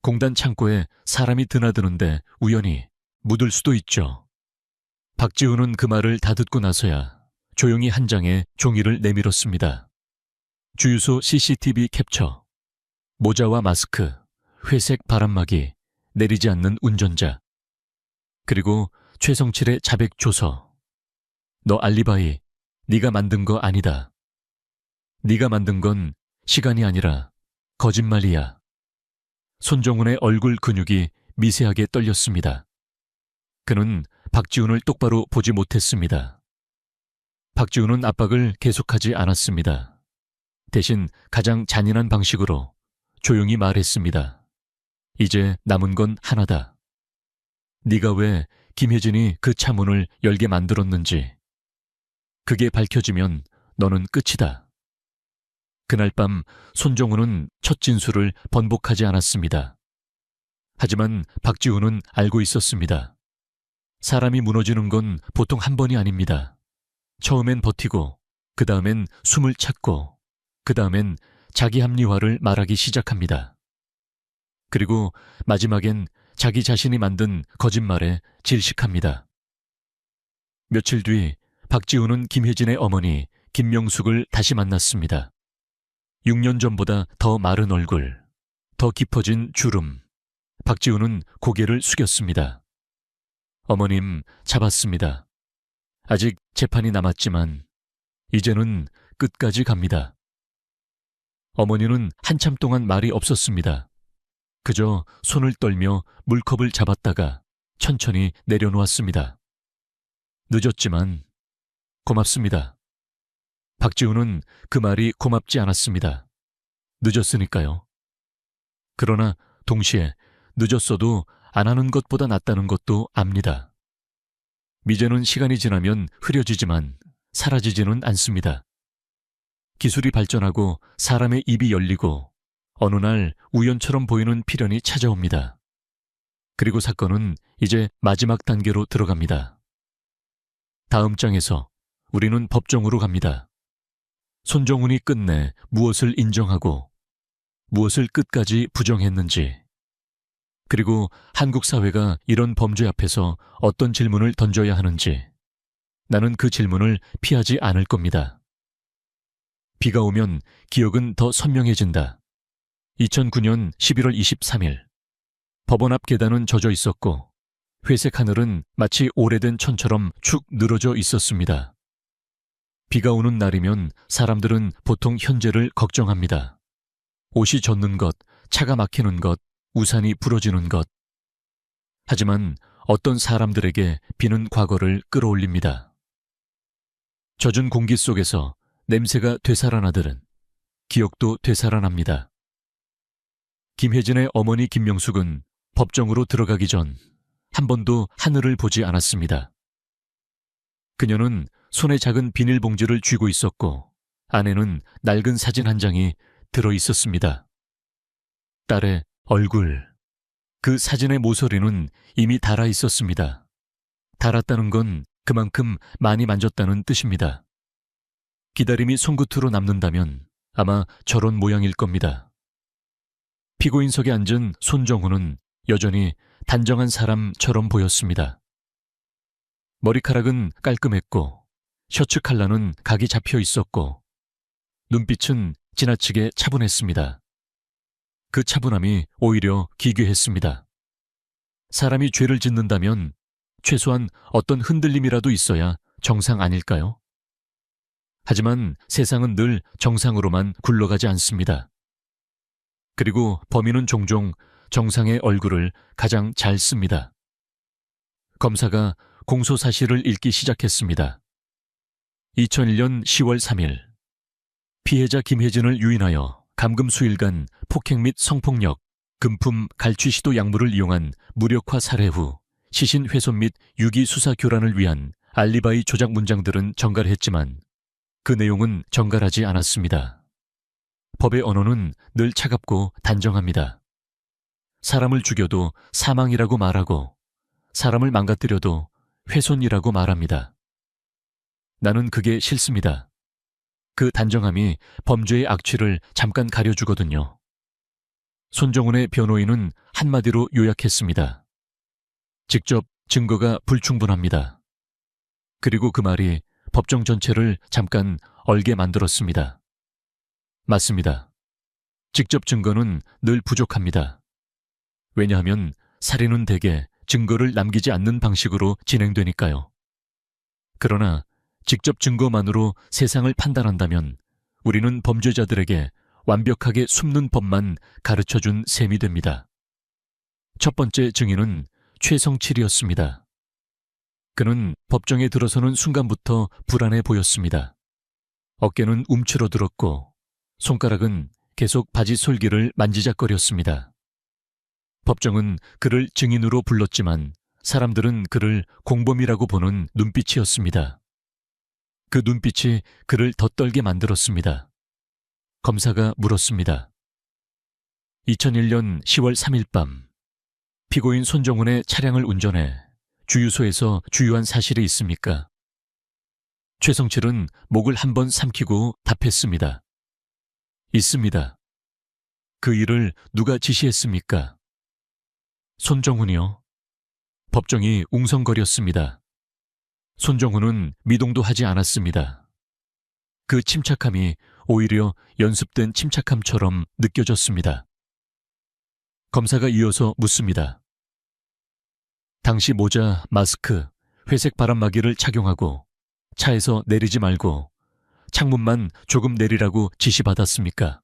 [SPEAKER 1] 공단 창고에 사람이 드나드는데 우연히 묻을 수도 있죠. 박지훈은 그 말을 다 듣고 나서야 조용히 한 장의 종이를 내밀었습니다. 주유소 CCTV 캡처, 모자와 마스크, 회색 바람막이, 내리지 않는 운전자, 그리고 최성칠의 자백 조서. 너 알리바이, 네가 만든 거 아니다. 네가 만든 건 시간이 아니라 거짓말이야. 손정훈의 얼굴 근육이 미세하게 떨렸습니다. 그는 박지훈을 똑바로 보지 못했습니다. 박지훈은 압박을 계속하지 않았습니다. 대신 가장 잔인한 방식으로 조용히 말했습니다. 이제 남은 건 하나다. 네가 왜 김혜진이 그 차문을 열게 만들었는지. 그게 밝혀지면 너는 끝이다. 그날 밤 손정훈은 첫 진술을 번복하지 않았습니다. 하지만 박지훈은 알고 있었습니다. 사람이 무너지는 건 보통 한 번이 아닙니다. 처음엔 버티고, 그 다음엔 숨을 찾고, 그 다음엔 자기 합리화를 말하기 시작합니다. 그리고 마지막엔 자기 자신이 만든 거짓말에 질식합니다. 며칠 뒤 박지훈은 김혜진의 어머니 김명숙을 다시 만났습니다. 6년 전보다 더 마른 얼굴, 더 깊어진 주름. 박지훈은 고개를 숙였습니다. 어머님, 잡았습니다. 아직 재판이 남았지만 이제는 끝까지 갑니다. 어머니는 한참 동안 말이 없었습니다. 그저 손을 떨며 물컵을 잡았다가 천천히 내려놓았습니다. 늦었지만 고맙습니다. 박지훈은 그 말이 고맙지 않았습니다. 늦었으니까요. 그러나 동시에 늦었어도 안 하는 것보다 낫다는 것도 압니다. 미제는 시간이 지나면 흐려지지만 사라지지는 않습니다. 기술이 발전하고 사람의 입이 열리고 어느 날 우연처럼 보이는 필연이 찾아옵니다. 그리고 사건은 이제 마지막 단계로 들어갑니다. 다음 장에서 우리는 법정으로 갑니다. 손정훈이 끝내 무엇을 인정하고 무엇을 끝까지 부정했는지, 그리고 한국 사회가 이런 범죄 앞에서 어떤 질문을 던져야 하는지, 나는 그 질문을 피하지 않을 겁니다. 비가 오면 기억은 더 선명해진다. 2009년 11월 23일. 법원 앞 계단은 젖어 있었고 회색 하늘은 마치 오래된 천처럼 축 늘어져 있었습니다. 비가 오는 날이면 사람들은 보통 현재를 걱정합니다. 옷이 젖는 것, 차가 막히는 것, 우산이 부러지는 것. 하지만 어떤 사람들에게 비는 과거를 끌어올립니다. 젖은 공기 속에서 냄새가 되살아나들은 기억도 되살아납니다. 김혜진의 어머니 김명숙은 법정으로 들어가기 전 한 번도 하늘을 보지 않았습니다. 그녀는 손에 작은 비닐봉지를 쥐고 있었고 안에는 낡은 사진 한 장이 들어 있었습니다. 딸의 얼굴, 그 사진의 모서리는 이미 닳아 있었습니다. 닳았다는 건 그만큼 많이 만졌다는 뜻입니다. 기다림이 손끝으로 남는다면 아마 저런 모양일 겁니다. 피고인석에 앉은 손정훈은 여전히 단정한 사람처럼 보였습니다. 머리카락은 깔끔했고 셔츠 칼라는 각이 잡혀 있었고 눈빛은 지나치게 차분했습니다. 그 차분함이 오히려 기괴했습니다. 사람이 죄를 짓는다면 최소한 어떤 흔들림이라도 있어야 정상 아닐까요? 하지만 세상은 늘 정상으로만 굴러가지 않습니다. 그리고 범인은 종종 정상의 얼굴을 가장 잘 씁니다. 검사가 공소사실을 읽기 시작했습니다. 2001년 10월 3일 피해자 김혜진을 유인하여 감금수일간 폭행 및 성폭력, 금품 갈취 시도 약물을 이용한 무력화 살해 후 시신 훼손 및 유기 수사 교란을 위한 알리바이 조작 문장들은 정갈했지만 그 내용은 정갈하지 않았습니다. 법의 언어는 늘 차갑고 단정합니다. 사람을 죽여도 사망이라고 말하고 사람을 망가뜨려도 훼손이라고 말합니다. 나는 그게 싫습니다. 그 단정함이 범죄의 악취를 잠깐 가려주거든요. 손정훈의 변호인은 한마디로 요약했습니다. 직접 증거가 불충분합니다. 그리고 그 말이 법정 전체를 잠깐 얼게 만들었습니다. 맞습니다. 직접 증거는 늘 부족합니다. 왜냐하면 살인은 대개 증거를 남기지 않는 방식으로 진행되니까요. 그러나 직접 증거만으로 세상을 판단한다면 우리는 범죄자들에게 완벽하게 숨는 법만 가르쳐준 셈이 됩니다. 첫 번째 증인은 최성칠이었습니다. 그는 법정에 들어서는 순간부터 불안해 보였습니다. 어깨는 움츠러들었고 손가락은 계속 바지 솔기를 만지작거렸습니다. 법정은 그를 증인으로 불렀지만 사람들은 그를 공범이라고 보는 눈빛이었습니다. 그 눈빛이 그를 더 떨게 만들었습니다. 검사가 물었습니다. 2001년 10월 3일 밤 피고인 손정훈의 차량을 운전해 주유소에서 주유한 사실이 있습니까? 최성칠은 목을 한번 삼키고 답했습니다. 있습니다. 그 일을 누가 지시했습니까? 손정훈이요. 법정이 웅성거렸습니다. 손정훈은 미동도 하지 않았습니다. 그 침착함이 오히려 연습된 침착함처럼 느껴졌습니다. 검사가 이어서 묻습니다. 당시 모자, 마스크, 회색 바람막이를 착용하고 차에서 내리지 말고 창문만 조금 내리라고 지시받았습니까?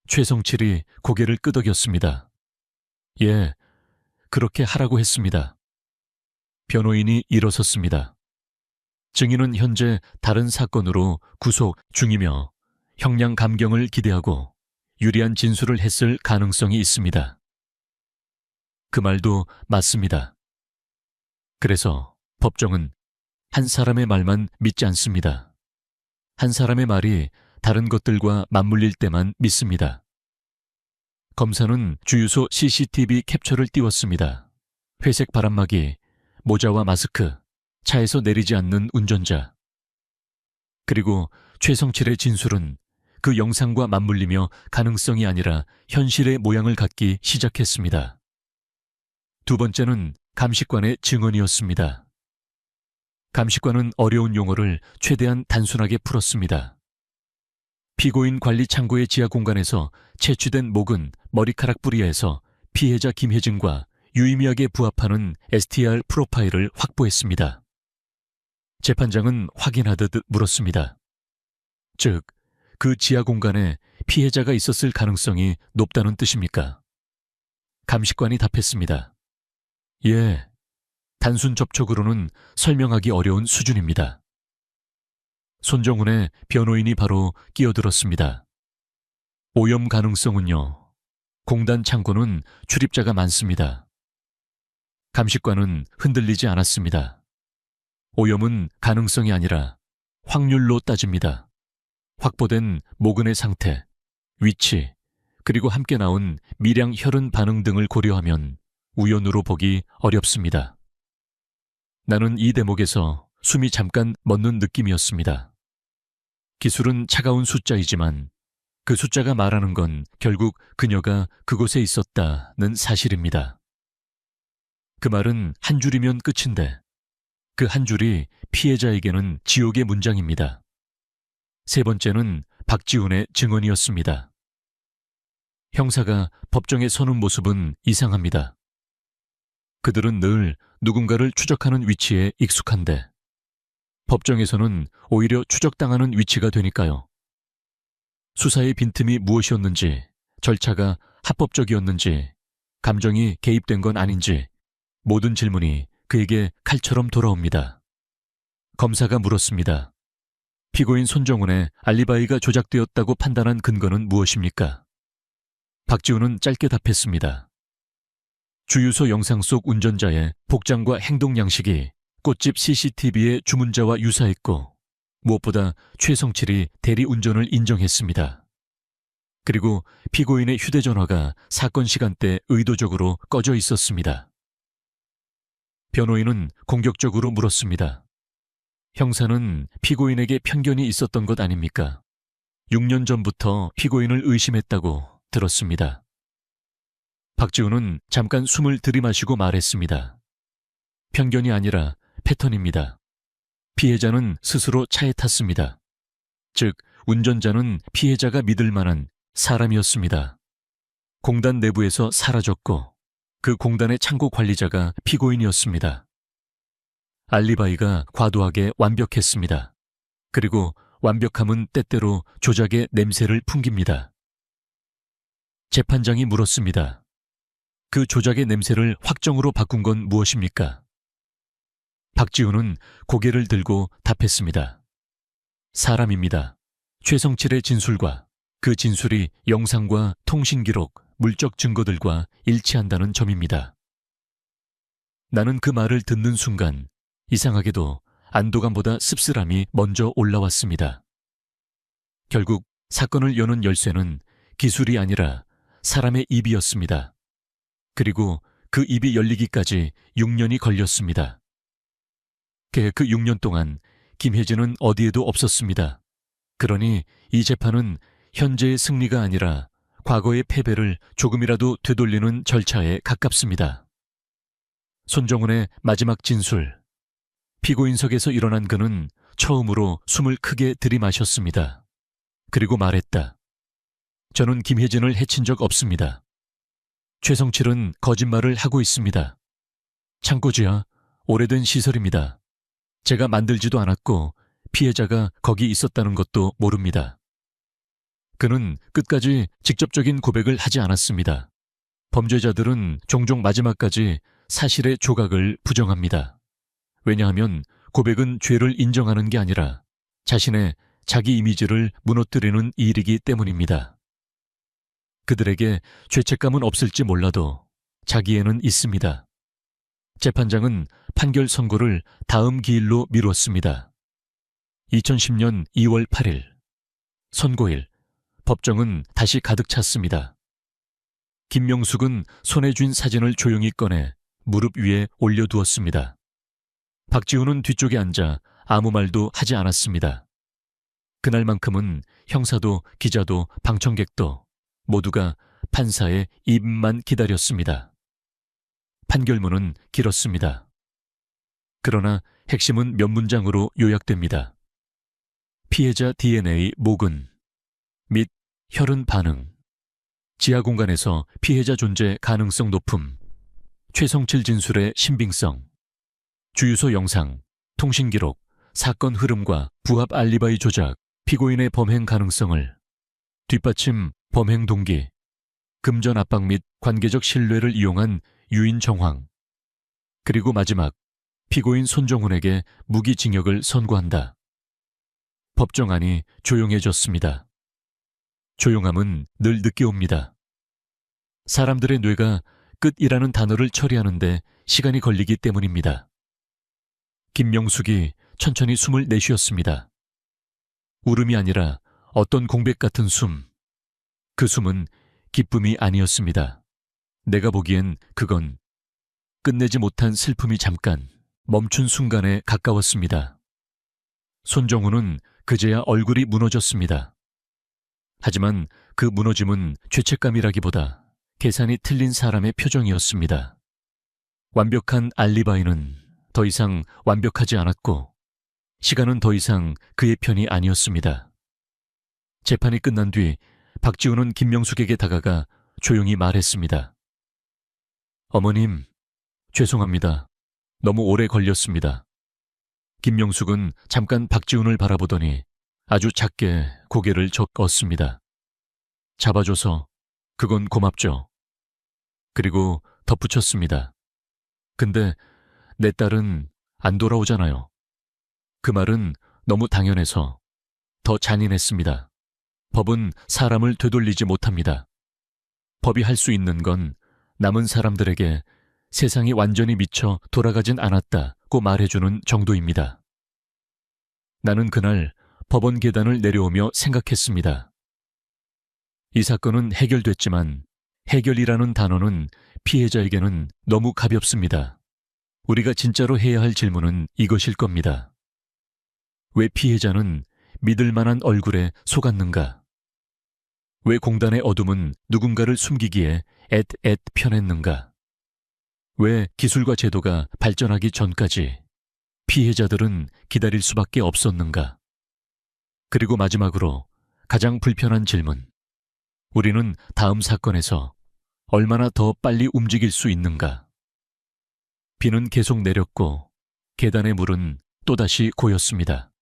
[SPEAKER 1] 최성칠이 고개를 끄덕였습니다. 예, 그렇게 하라고 했습니다. 변호인이 일어섰습니다. 증인은 현재 다른 사건으로 구속 중이며 형량 감경을 기대하고 유리한 진술을 했을 가능성이 있습니다. 그 말도 맞습니다. 그래서 법정은 한 사람의 말만 믿지 않습니다. 한 사람의 말이 다른 것들과 맞물릴 때만 믿습니다. 검사는 주유소 CCTV 캡처를 띄웠습니다. 회색 바람막이, 모자와 마스크, 차에서 내리지 않는 운전자. 그리고 최성칠의 진술은 그 영상과 맞물리며 가능성이 아니라 현실의 모양을 갖기 시작했습니다. 두 번째는 감식관의 증언이었습니다. 감식관은 어려운 용어를 최대한 단순하게 풀었습니다. 피고인 관리 창고의 지하 공간에서 채취된 목은 머리카락 뿌리에서 피해자 김혜진과 유의미하게 부합하는 STR 프로파일을 확보했습니다. 재판장은 확인하듯 물었습니다. 즉, 그 지하 공간에 피해자가 있었을 가능성이 높다는 뜻입니까? 감식관이 답했습니다. 예, 단순 접촉으로는 설명하기 어려운 수준입니다. 손정훈의 변호인이 바로 끼어들었습니다. 오염 가능성은요. 공단 창고는 출입자가 많습니다. 감식관은 흔들리지 않았습니다. 오염은 가능성이 아니라 확률로 따집니다. 확보된 모근의 상태, 위치, 그리고 함께 나온 미량 혈흔 반응 등을 고려하면 우연으로 보기 어렵습니다. 나는 이 대목에서 숨이 잠깐 멎는 느낌이었습니다. 기술은 차가운 숫자이지만 그 숫자가 말하는 건 결국 그녀가 그곳에 있었다는 사실입니다. 그 말은 한 줄이면 끝인데 그 한 줄이 피해자에게는 지옥의 문장입니다. 세 번째는 박지훈의 증언이었습니다. 형사가 법정에 서는 모습은 이상합니다. 그들은 늘 누군가를 추적하는 위치에 익숙한데 법정에서는 오히려 추적당하는 위치가 되니까요. 수사의 빈틈이 무엇이었는지, 절차가 합법적이었는지, 감정이 개입된 건 아닌지 모든 질문이 그에게 칼처럼 돌아옵니다. 검사가 물었습니다. 피고인 손정훈의 알리바이가 조작되었다고 판단한 근거는 무엇입니까? 박지훈은 짧게 답했습니다. 주유소 영상 속 운전자의 복장과 행동 양식이 꽃집 CCTV의 주문자와 유사했고 무엇보다 최성칠이 대리운전을 인정했습니다. 그리고 피고인의 휴대전화가 사건 시간대 의도적으로 꺼져 있었습니다. 변호인은 공격적으로 물었습니다. 형사는 피고인에게 편견이 있었던 것 아닙니까? 6년 전부터 피고인을 의심했다고 들었습니다. 박지훈은 잠깐 숨을 들이마시고 말했습니다. 편견이 아니라 패턴입니다. 피해자는 스스로 차에 탔습니다. 즉, 운전자는 피해자가 믿을 만한 사람이었습니다. 공단 내부에서 사라졌고 그 공단의 창고 관리자가 피고인이었습니다. 알리바이가 과도하게 완벽했습니다. 그리고 완벽함은 때때로 조작의 냄새를 풍깁니다. 재판장이 물었습니다. 그 조작의 냄새를 확정으로 바꾼 건 무엇입니까? 박지훈은 고개를 들고 답했습니다. 사람입니다. 최성칠의 진술과 그 진술이 영상과 통신기록, 물적 증거들과 일치한다는 점입니다. 나는 그 말을 듣는 순간 이상하게도 안도감보다 씁쓸함이 먼저 올라왔습니다. 결국 사건을 여는 열쇠는 기술이 아니라 사람의 입이었습니다. 그리고 그 입이 열리기까지 6년이 걸렸습니다. 그 6년 동안 김혜진은 어디에도 없었습니다. 그러니 이 재판은 현재의 승리가 아니라 과거의 패배를 조금이라도 되돌리는 절차에 가깝습니다. 손정훈의 마지막 진술. 피고인석에서 일어난 그는 처음으로 숨을 크게 들이마셨습니다. 그리고 말했다. 저는 김혜진을 해친 적 없습니다. 최성칠은 거짓말을 하고 있습니다. 창고지하 오래된 시설입니다. 제가 만들지도 않았고 피해자가 거기 있었다는 것도 모릅니다. 그는 끝까지 직접적인 고백을 하지 않았습니다. 범죄자들은 종종 마지막까지 사실의 조각을 부정합니다. 왜냐하면 고백은 죄를 인정하는 게 아니라 자신의 자기 이미지를 무너뜨리는 일이기 때문입니다. 그들에게 죄책감은 없을지 몰라도 자기에는 있습니다. 재판장은 판결 선고를 다음 기일로 미뤘습니다. 2010년 2월 8일 선고일, 법정은 다시 가득 찼습니다. 김명숙은 손에 쥔 사진을 조용히 꺼내 무릎 위에 올려두었습니다. 박지훈은 뒤쪽에 앉아 아무 말도 하지 않았습니다. 그날만큼은 형사도 기자도 방청객도 모두가 판사의 입만 기다렸습니다. 판결문은 길었습니다. 그러나 핵심은 몇 문장으로 요약됩니다. 피해자 DNA 모근 및 혈흔 반응, 지하 공간에서 피해자 존재 가능성 높음, 최성칠 진술의 신빙성, 주유소 영상, 통신기록, 사건 흐름과 부합 알리바이 조작, 피고인의 범행 가능성을, 뒷받침 범행 동기, 금전 압박 및 관계적 신뢰를 이용한 유인 정황, 그리고 마지막 피고인 손정훈에게 무기징역을 선고한다. 법정안이 조용해졌습니다. 조용함은 늘 늦게 옵니다. 사람들의 뇌가 끝이라는 단어를 처리하는데 시간이 걸리기 때문입니다. 김명숙이 천천히 숨을 내쉬었습니다. 울음이 아니라 어떤 공백 같은 숨. 그 숨은 기쁨이 아니었습니다. 내가 보기엔 그건 끝내지 못한 슬픔이 잠깐 멈춘 순간에 가까웠습니다. 손정우는 그제야 얼굴이 무너졌습니다. 하지만 그 무너짐은 죄책감이라기보다 계산이 틀린 사람의 표정이었습니다. 완벽한 알리바이는 더 이상 완벽하지 않았고 시간은 더 이상 그의 편이 아니었습니다. 재판이 끝난 뒤 박지훈은 김명숙에게 다가가 조용히 말했습니다. 어머님, 죄송합니다. 너무 오래 걸렸습니다. 김명숙은 잠깐 박지훈을 바라보더니 아주 작게 고개를 저었습니다. 잡아줘서 그건 고맙죠. 그리고 덧붙였습니다. 근데 내 딸은 안 돌아오잖아요. 그 말은 너무 당연해서 더 잔인했습니다. 법은 사람을 되돌리지 못합니다. 법이 할 수 있는 건 남은 사람들에게 세상이 완전히 미쳐 돌아가진 않았다고 말해주는 정도입니다. 나는 그날 법원 계단을 내려오며 생각했습니다. 이 사건은 해결됐지만 해결이라는 단어는 피해자에게는 너무 가볍습니다. 우리가 진짜로 해야 할 질문은 이것일 겁니다. 왜 피해자는 믿을 만한 얼굴에 속았는가? 왜 공단의 어둠은 누군가를 숨기기에 앳앳 편했는가? 왜 기술과 제도가 발전하기 전까지 피해자들은 기다릴 수밖에 없었는가? 그리고 마지막으로 가장 불편한 질문. 우리는 다음 사건에서 얼마나 더 빨리 움직일 수 있는가? 비는 계속 내렸고 계단의 물은 또다시 고였습니다.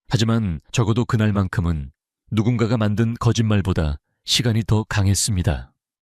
[SPEAKER 1] 하지만 적어도 그날만큼은 누군가가 만든 거짓말보다 시간이 더 강했습니다.